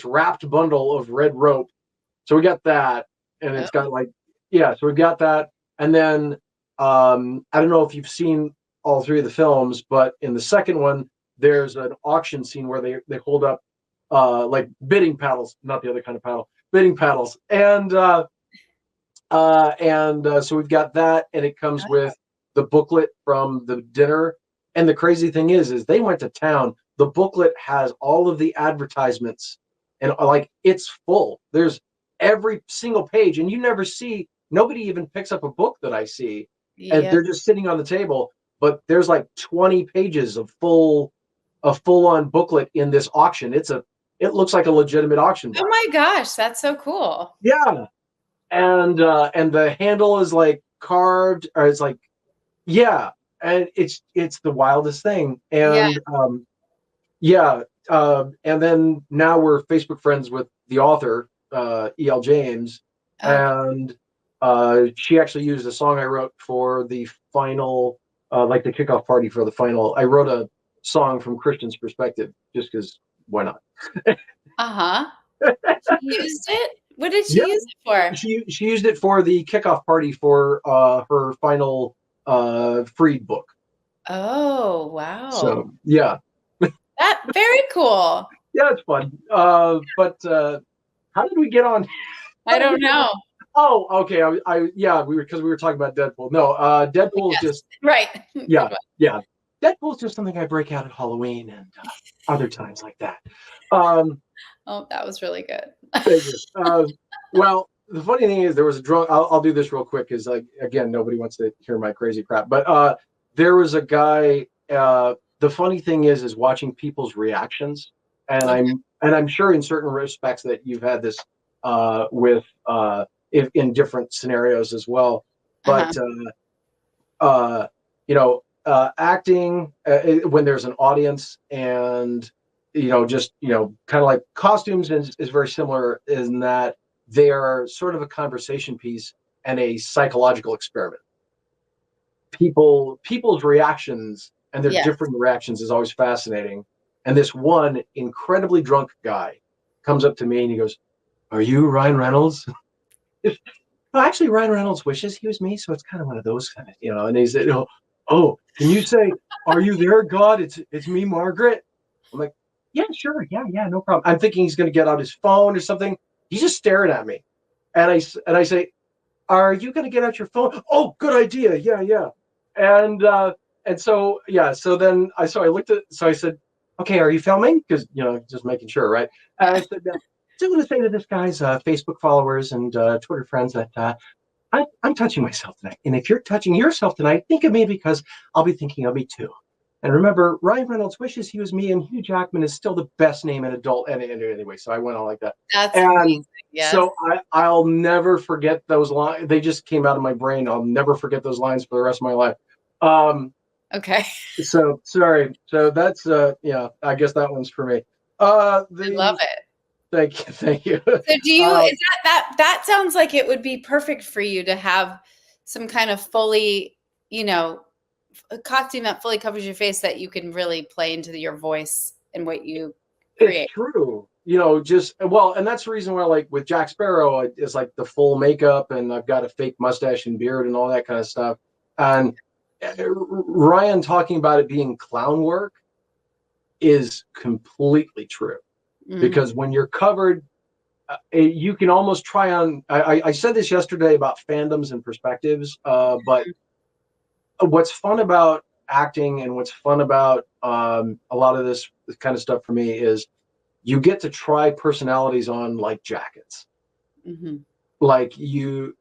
wrapped bundle of red rope. So we got that, and it's got like, so we've got that, and then I don't know if you've seen all three of the films, but in the second one, there's an auction scene where they hold up like bidding paddles, not the other kind of paddle, bidding paddles, and so we've got that, and it comes with the booklet from the dinner. And the crazy thing is they went to town. The booklet has all of the advertisements, and like it's full. There's every single page, and nobody even picks up a book that I see. And they're just sitting on the table, but there's like 20 pages of a full-on booklet in this auction. It looks like a legitimate auction book. Oh my gosh, that's so cool. Yeah. And the handle is like carved, or it's like, and it's the wildest thing. And and then now we're Facebook friends with the author, E.L. James, and she actually used a song I wrote for the final, like the kickoff party for the final. I wrote a song from Christian's perspective, just because, why not? She used it? What did she use it for? She used it for the kickoff party for her final Freed book. Oh, wow. So, yeah. That That very cool. Yeah, it's fun. But how did we get on? I don't know. Oh, okay. Yeah, we were talking about Deadpool. No, Deadpool is just right. Yeah, yeah. Deadpool is just something I break out at Halloween and other times like that. Oh, that was really good. Thank you. Well, the funny thing is, there was a drunk. I'll do this real quick because, like, again, nobody wants to hear my crazy crap. But there was a guy. The funny thing is watching people's reactions, and I'm sure in certain respects that you've had this with in different scenarios as well. But acting when there's an audience, and just kind of like costumes is very similar in that they are sort of a conversation piece and a psychological experiment. People's reactions and their different reactions is always fascinating. And this one incredibly drunk guy comes up to me and he goes, "Are you Ryan Reynolds?" Well, actually, Ryan Reynolds wishes he was me, so it's kind of one of those kind of, And he said, "Oh, can you say, 'Are you there, God? It's me, Margaret?'" I'm like, "Yeah, sure, yeah, no problem." I'm thinking he's going to get out his phone or something. He's just staring at me, and I say, "Are you going to get out your phone?" "Oh, good idea. Yeah." And so I looked at, so I said, "Okay, are you filming?" Because just making sure, right? And I said, "So I'm going to say to this guy's Facebook followers and Twitter friends that I'm touching myself tonight. And if you're touching yourself tonight, think of me because I'll be thinking of me too. And remember, Ryan Reynolds wishes he was me, and Hugh Jackman is still the best name in adult." And anyway, so I went on like that. That's amazing. Yes. So I'll never forget those lines. They just came out of my brain. I'll never forget those lines for the rest of my life. Okay. So sorry. So that's I guess that one's for me. I love it. Thank you. So do you, is that sounds like it would be perfect for you to have some kind of fully, a costume that fully covers your face that you can really play into your voice and what you create. It's true. And that's the reason why, like with Jack Sparrow, it's like the full makeup, and I've got a fake mustache and beard and all that kind of stuff. And Ryan talking about it being clown work is completely true. Because when you're covered, you can almost try on. I said this yesterday about fandoms and perspectives, but what's fun about acting and what's fun about a lot of this kind of stuff for me is you get to try personalities on like jackets. Like you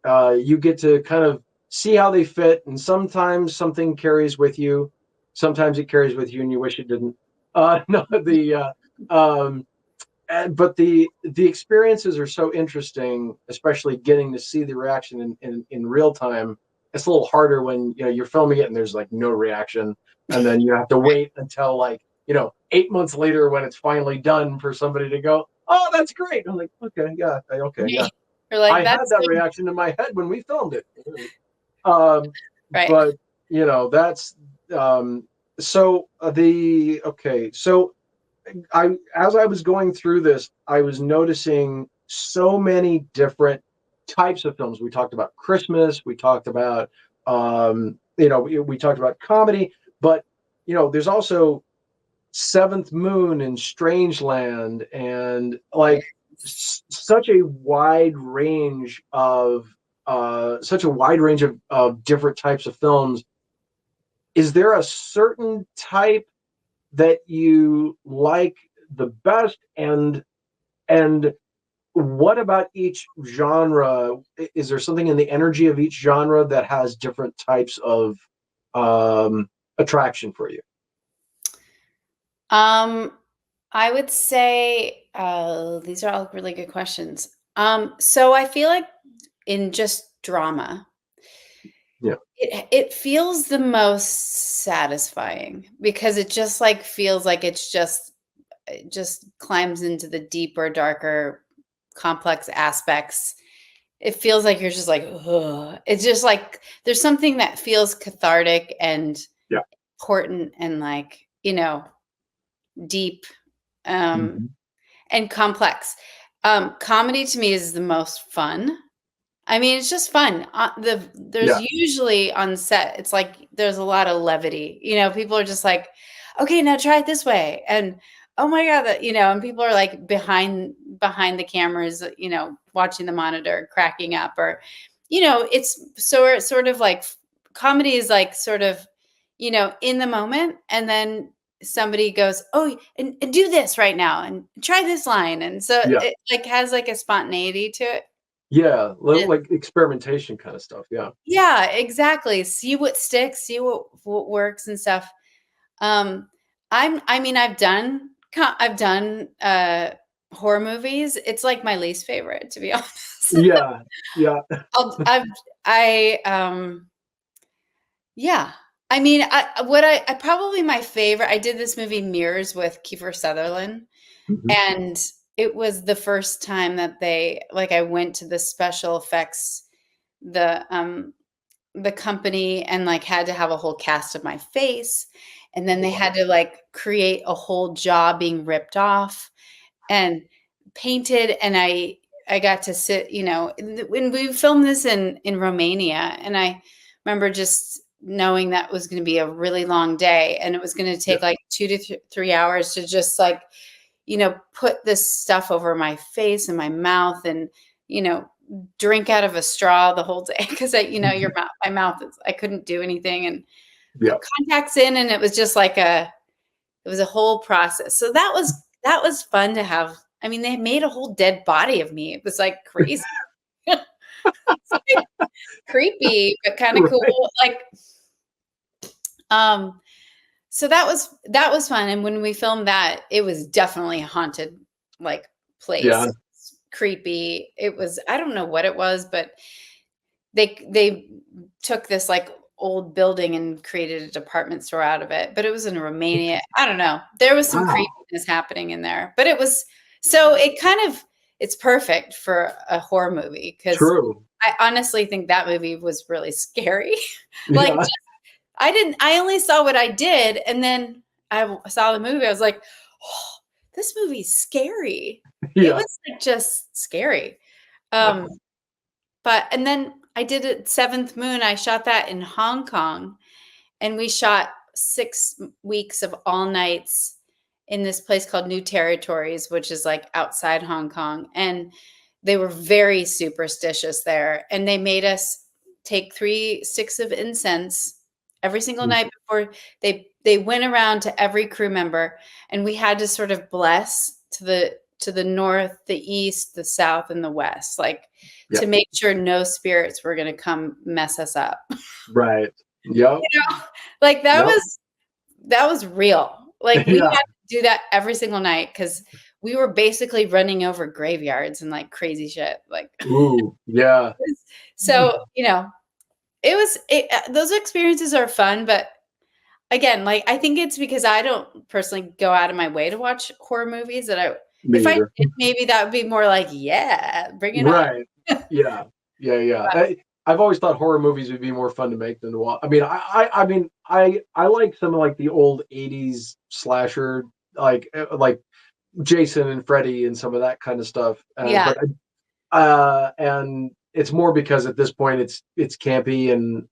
get to kind of see how they fit, and sometimes something carries with you, sometimes it carries with you and you wish it didn't. But the experiences are so interesting, especially getting to see the reaction in real time. It's a little harder when you're filming it and there's like no reaction, and then you have to wait until 8 months later when it's finally done for somebody to go, "Oh, that's great." I'm like, okay, yeah. You're like, I had that reaction in my head when we filmed it. Right. But that's so as I was going through this, I was noticing so many different types of films. We talked about Christmas, we talked about we talked about comedy, but there's also Seventh Moon and Strangeland, and like such a wide range of different types of films. Is there a certain type that you like the best, and what about each genre? Is there something in the energy of each genre that has different types of attraction for you? I would say these are all really good questions. So I feel like in just drama, it feels the most satisfying because it just feels like it just climbs into the deeper, darker, complex aspects. It feels like you're just like, ugh. It's just like there's something that feels cathartic and important and deep and complex. Comedy to me is the most fun. I mean, it's just fun. There's usually on set, it's like there's a lot of levity. People are just like, okay, now try it this way. And oh my God, that, and people are like behind the cameras, watching the monitor, cracking up, or, it's sort of like comedy is like sort of, in the moment. And then somebody goes, oh, and do this right now and try this line. And so Yeah. it like has like a spontaneity to it. Yeah. Like experimentation kind of stuff. Yeah. Yeah, exactly. See what sticks, see what works and stuff. I mean, I've done horror movies. It's like my least favorite, to be honest. Yeah. Yeah. Yeah. I mean, I probably my favorite. I did this movie Mirrors with Kiefer Sutherland, Mhm. and it was the first time that I went to the special effects, the company, and like had to have a whole cast of my face, and then they had to like create a whole jaw being ripped off and painted, and I got to sit, when we filmed this in Romania, and I remember just knowing that was going to be a really long day, and it was going to Yeah. take like 2 to 3 hours to just like, put this stuff over my face and my mouth, and drink out of a straw the whole day because my mouth is, I couldn't do anything, and Yeah. put contacts in, and it was just like it was a whole process. So that was fun to have. I mean, they made a whole dead body of me. It was like crazy. Creepy, but kind of Right. cool. Like, so that was fun. And when we filmed that, it was definitely a haunted like place. Yeah. Creepy. It was, I don't know what it was, but they took this like old building and created a department store out of it. But it was in Romania. I don't know. There was some Wow. creepiness happening in there. But it was, so it kind of, it's perfect for a horror movie because True. I honestly think that movie was really scary. Like, Yeah. I only saw what I did, and then I saw the movie. I was like, oh, this movie's scary. It Yeah. was like just scary. Wow. And then I did it Seventh Moon. I shot that in Hong Kong, and we shot 6 weeks of all nights in this place called New Territories, which is like outside Hong Kong. And they were very superstitious there. And they made us take 3 sticks of incense every single night before they went around to every crew member, and we had to sort of bless to the north, the east, the south, and the west, like Yeah. to make sure no spirits were going to come mess us up. Right. Yep. Like that Yep. was real. Like we Yeah. had to do that every single night because we were basically running over graveyards and like crazy shit. Like, Ooh. Yeah. so, those experiences are fun, but again, like I think it's because I don't personally go out of my way to watch horror movies that Me if I either. did, maybe that would be more like, yeah, bring it on. Right. Yeah. Yeah. Yeah. I've always thought horror movies would be more fun to make than to watch. I mean, I like some of like the old '80s slasher, like Jason and Freddy and some of that kind of stuff. Yeah. And it's more because at this point it's campy and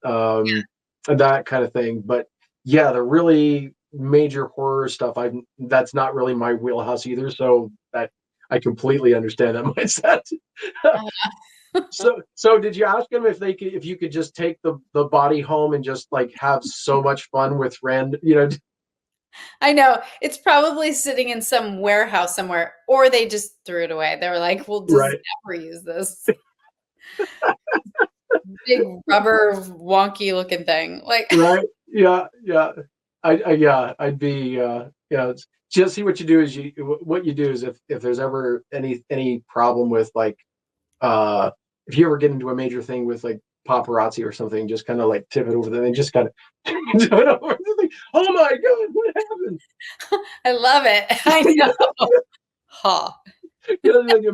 that kind of thing. But yeah, the really major horror stuff, that's not really my wheelhouse either. So that I completely understand that mindset. So did you ask them if you could just take the body home and just like have so much fun with I know. It's probably sitting in some warehouse somewhere, or they just threw it away. They were like, we'll just right? never use this big rubber wonky looking thing. Like, Right? Yeah, yeah. I'd be just see what you do is if there's ever any problem with like if you ever get into a major thing with like paparazzi or something, just kind of like tip it over them and just kind of do it over. Like, oh my god, what happened? I love it. I know. Ha. Like you're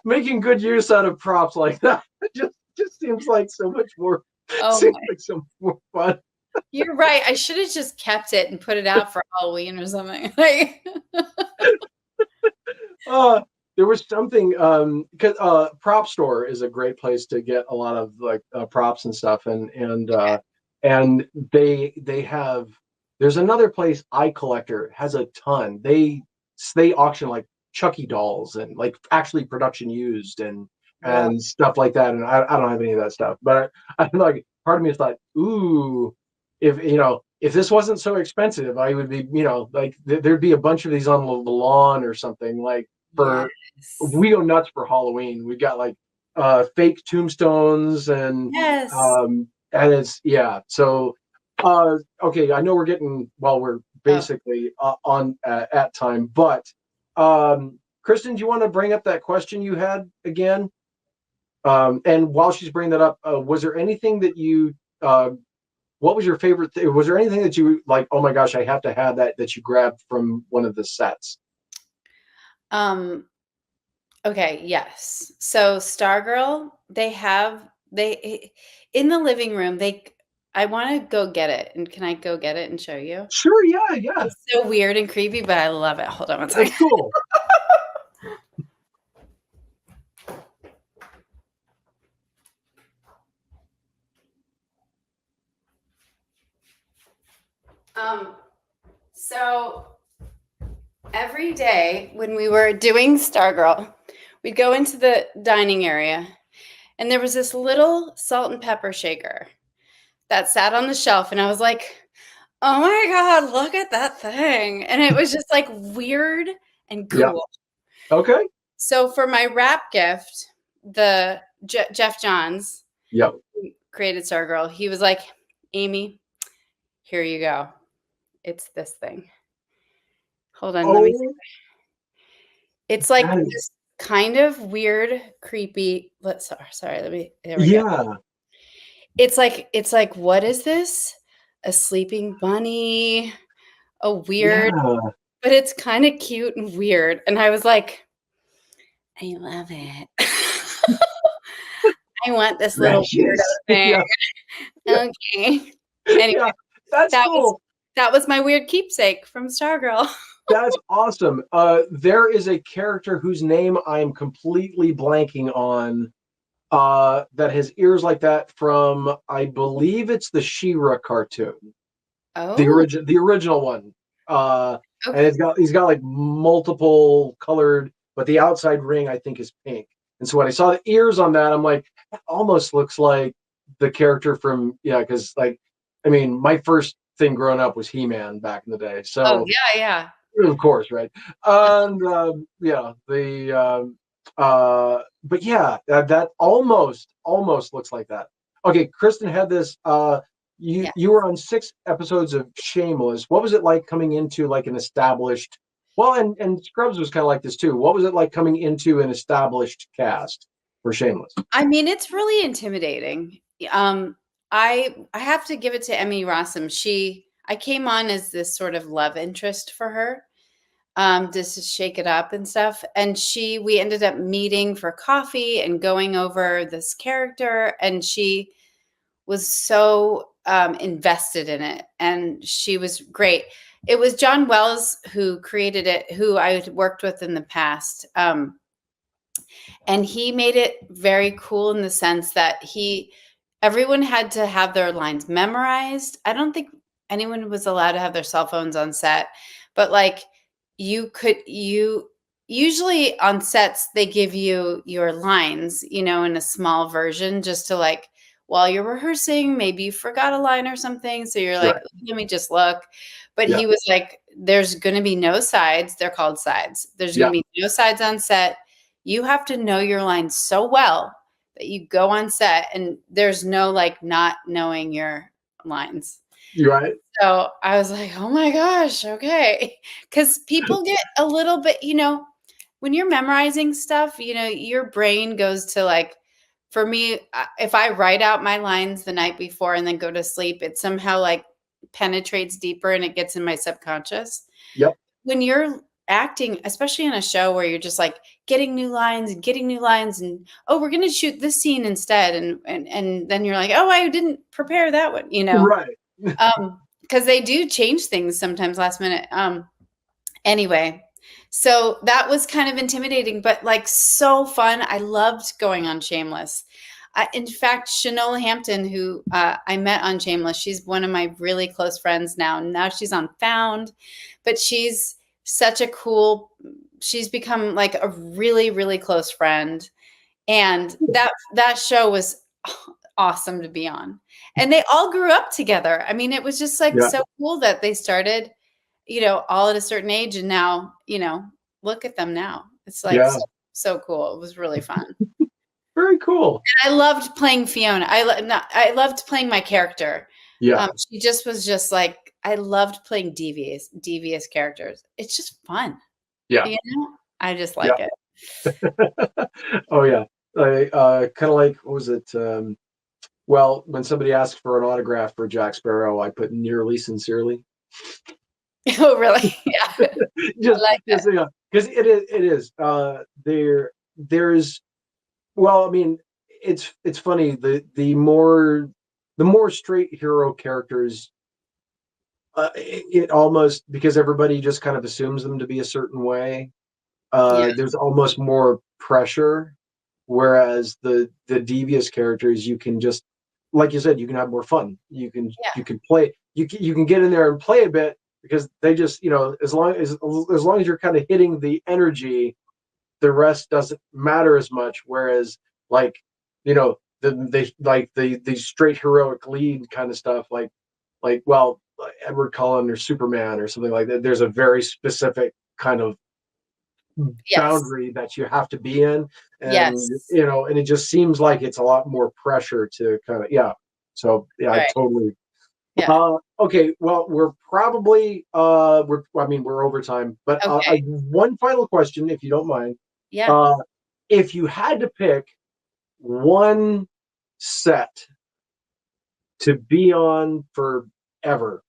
making good use out of props like that. It just seems like so much more. Oh Seems my. like so much more fun. You're right. I should have just kept it and put it out for Halloween or something. Like, There was something because prop store is a great place to get a lot of like props and stuff, and they have There's another place, Eye Collector, has a ton. They auction like Chucky dolls and like actually production used Wow. and stuff like that. And I don't have any of that stuff, but I like part of me thought, ooh, if this wasn't so expensive, I would be, like there'd be a bunch of these on the lawn or something. Like for Yes. we go nuts for Halloween. We got like fake tombstones Yes. and it's yeah. So okay, I know we're Oh, basically on at time, but Kristen, do you want to bring up that question you had again? And while she's bringing that up, was there anything that what was your favorite? Was there anything that you like? Oh my gosh, I have to have that you grabbed from one of the sets. um, okay, yes. So Stargirl, they in the living room, I want to go get it. And can I go get it and show you? Sure, yeah, yeah, It's so weird and creepy, but I love it. Hold on one that's second. cool. So every day when we were doing Stargirl, we'd go into the dining area, and there was this little salt and pepper shaker that sat on the shelf, and I was like, oh my God, look at that thing. And it was just like weird and Yeah. cool. Okay. So for my wrap gift, the Jeff Johns, Yep. who created Stargirl, he was like, Amy, here you go. It's this thing. Hold on, let me see. Oh, It's like that is this kind of weird, creepy. Sorry, let me. There we go. yeah, It's like, what is this? A sleeping bunny? A weird, yeah. but it's kind of cute and weird. And I was like, I love it. I want this little Precious. weirdo thing. Yeah, yeah, Okay. Anyway, yeah. That's that was cool. that was my weird keepsake from Stargirl. That's awesome. There is a character whose name I'm completely blanking on. That has ears like that from, I believe it's the She-Ra cartoon, Oh, the original one. And okay. he's got like multiple colored, but the outside ring I think is pink. And so when I saw the ears on that, I'm like, that almost looks like the character from because like, I mean, my first thing growing up was He-Man back in the day. Oh, So yeah, yeah. of course, right? And yeah, but yeah, that almost looks like that. Okay, Kristen had this. You Yeah. you were on 6 episodes of Shameless. What was it like coming into like an established? Well, and Scrubs was kind of like this too. What was it like coming into an established cast for Shameless? I mean, it's really intimidating. Um, I have to give it to Emmy Rossum. I came on as this sort of love interest for her, just to shake it up and stuff. And we ended up meeting for coffee and going over this character, and she was so invested in it, and she was great. It was John Wells who created it, who I had worked with in the past. And he made it very cool in the sense that everyone had to have their lines memorized. I don't think anyone was allowed to have their cell phones on set, but like you usually on sets they give you your lines, in a small version, just to like while you're rehearsing, maybe you forgot a line or something, so you're like, Right. let me just look. But Yeah. he was like, there's going to be no sides. They're called sides. There's going Yeah. to be no sides on set. You have to know your lines so well that you go on set and there's no like not knowing your lines. You right. So I was like, oh my gosh, okay. Because people get a little bit, when you're memorizing stuff, your brain goes to like, for me, if I write out my lines the night before and then go to sleep, it somehow like penetrates deeper and it gets in my subconscious. Yep. When you're acting, especially in a show where you're just like getting new lines and getting new lines and, oh, we're going to shoot this scene instead. And then you're like, oh, I didn't prepare that one, Right. because they do change things sometimes last minute. Anyway, so that was kind of intimidating, but like so fun. I loved going on Shameless. In fact, Shanola Hampton, who I met on Shameless, she's one of my really close friends now. Now she's on Found, but she's such a cool, she's become like a really, really close friend. And that show was awesome to be on. And they all grew up together. I mean, it was just like so cool that they started, all at a certain age. And now, look at them now. It's like so cool. It was really fun. Very cool. And I loved playing Fiona. I loved playing my character. Yeah. She just was just like, I loved playing devious characters. It's just fun. Yeah. I just like it. Oh yeah. I kind of like, what was it? Well, when somebody asked for an autograph for Jack Sparrow, I put nearly sincerely. Oh, really? Yeah. Just like that. Because it is. There's. Well, I mean, it's funny. The more straight hero characters, it almost, because everybody just kind of assumes them to be a certain way. There's almost more pressure, whereas the devious characters, you can just, like you said, you can have more fun. You can play. You can get in there and play a bit, because they just, as long as you're kind of hitting the energy, the rest doesn't matter as much. Whereas, like, the straight heroic lead kind of stuff, like Edward Cullen or Superman or something like that. There's a very specific kind of boundary that you have to be in, and and it just seems like it's a lot more pressure to kind of I totally. Okay, well, we're probably we're over time, but one final question, if you don't mind. If you had to pick one set to be on forever,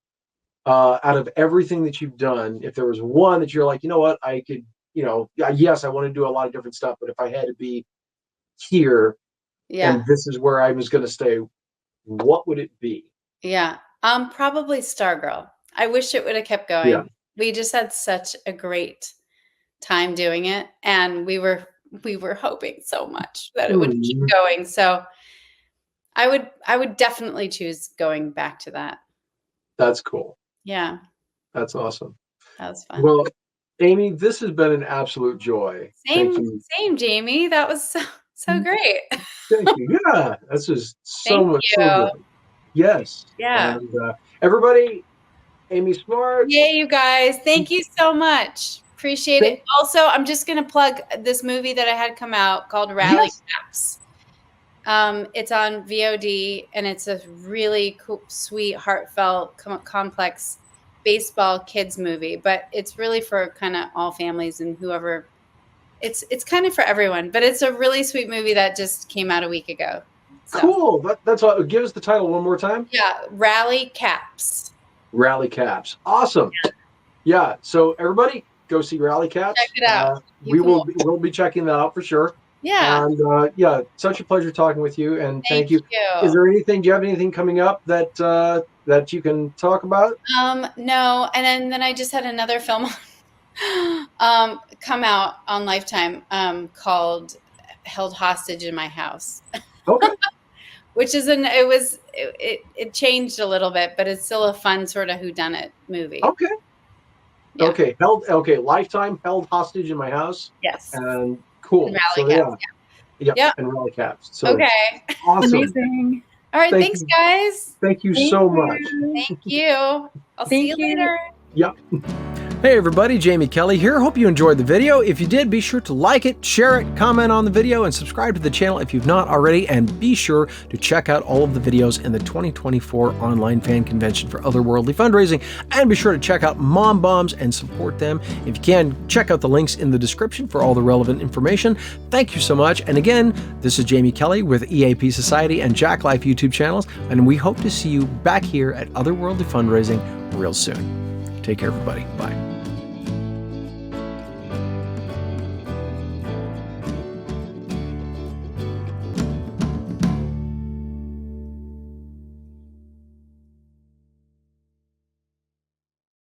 out of everything that you've done, if there was one that you're like, you know what, I could, yes, I want to do a lot of different stuff, but if I had to be here, and this is where I was going to stay, what would it be? Probably Stargirl. I wish it would have kept going. We just had such a great time doing it, and we were hoping so much that it would keep going. So I would definitely choose going back to that. That's cool. Yeah. That's awesome. That was fun. Well, Amy, this has been an absolute joy. Same, Jamie. That was so great. Thank you. Yeah, this is so much. So good. Yes. Yeah. And everybody, Amy Smart. Yay, you guys. Thank you so much. Appreciate it. Also, I'm just going to plug this movie that I had come out called Rally Caps. It's on VOD, and it's a really cool, sweet, heartfelt, complex baseball kids movie, but it's really for kind of all families and whoever. It's kind of for everyone, but it's a really sweet movie that just came out a week ago. So. Cool. That's all. Give us the title one more time. Yeah, Rally Caps. Rally Caps. Awesome. Yeah. So everybody, go see Rally Caps. Check it out. We'll be checking that out for sure. Yeah. And such a pleasure talking with you. And thank you. Do you have anything coming up that you can talk about? No. And then I just had another film come out on Lifetime called Held Hostage in My House. Okay. Which is it changed a little bit, but it's still a fun sort of whodunit movie. Okay. Yeah. Okay. Lifetime, Held Hostage in My House. Yes. And cool. And Rally Caps. Yeah. And Rally Caps. So okay. Awesome. Amazing. All right. Thanks, guys. Thank you so much. Thank you. I'll see you later. Yep. Hey everybody, Jamie Kelley here. Hope you enjoyed the video. If you did, be sure to like it, share it, comment on the video, and subscribe to the channel if you've not already. And be sure to check out all of the videos in the 2024 online fan convention for Otherworldly Fundraising. And be sure to check out MomBombs and support them. If you can, check out the links in the description for all the relevant information. Thank you so much. And again, this is Jamie Kelley with EAP Society and Jack Life YouTube channels. And we hope to see you back here at Otherworldly Fundraising real soon. Take care, everybody. Bye.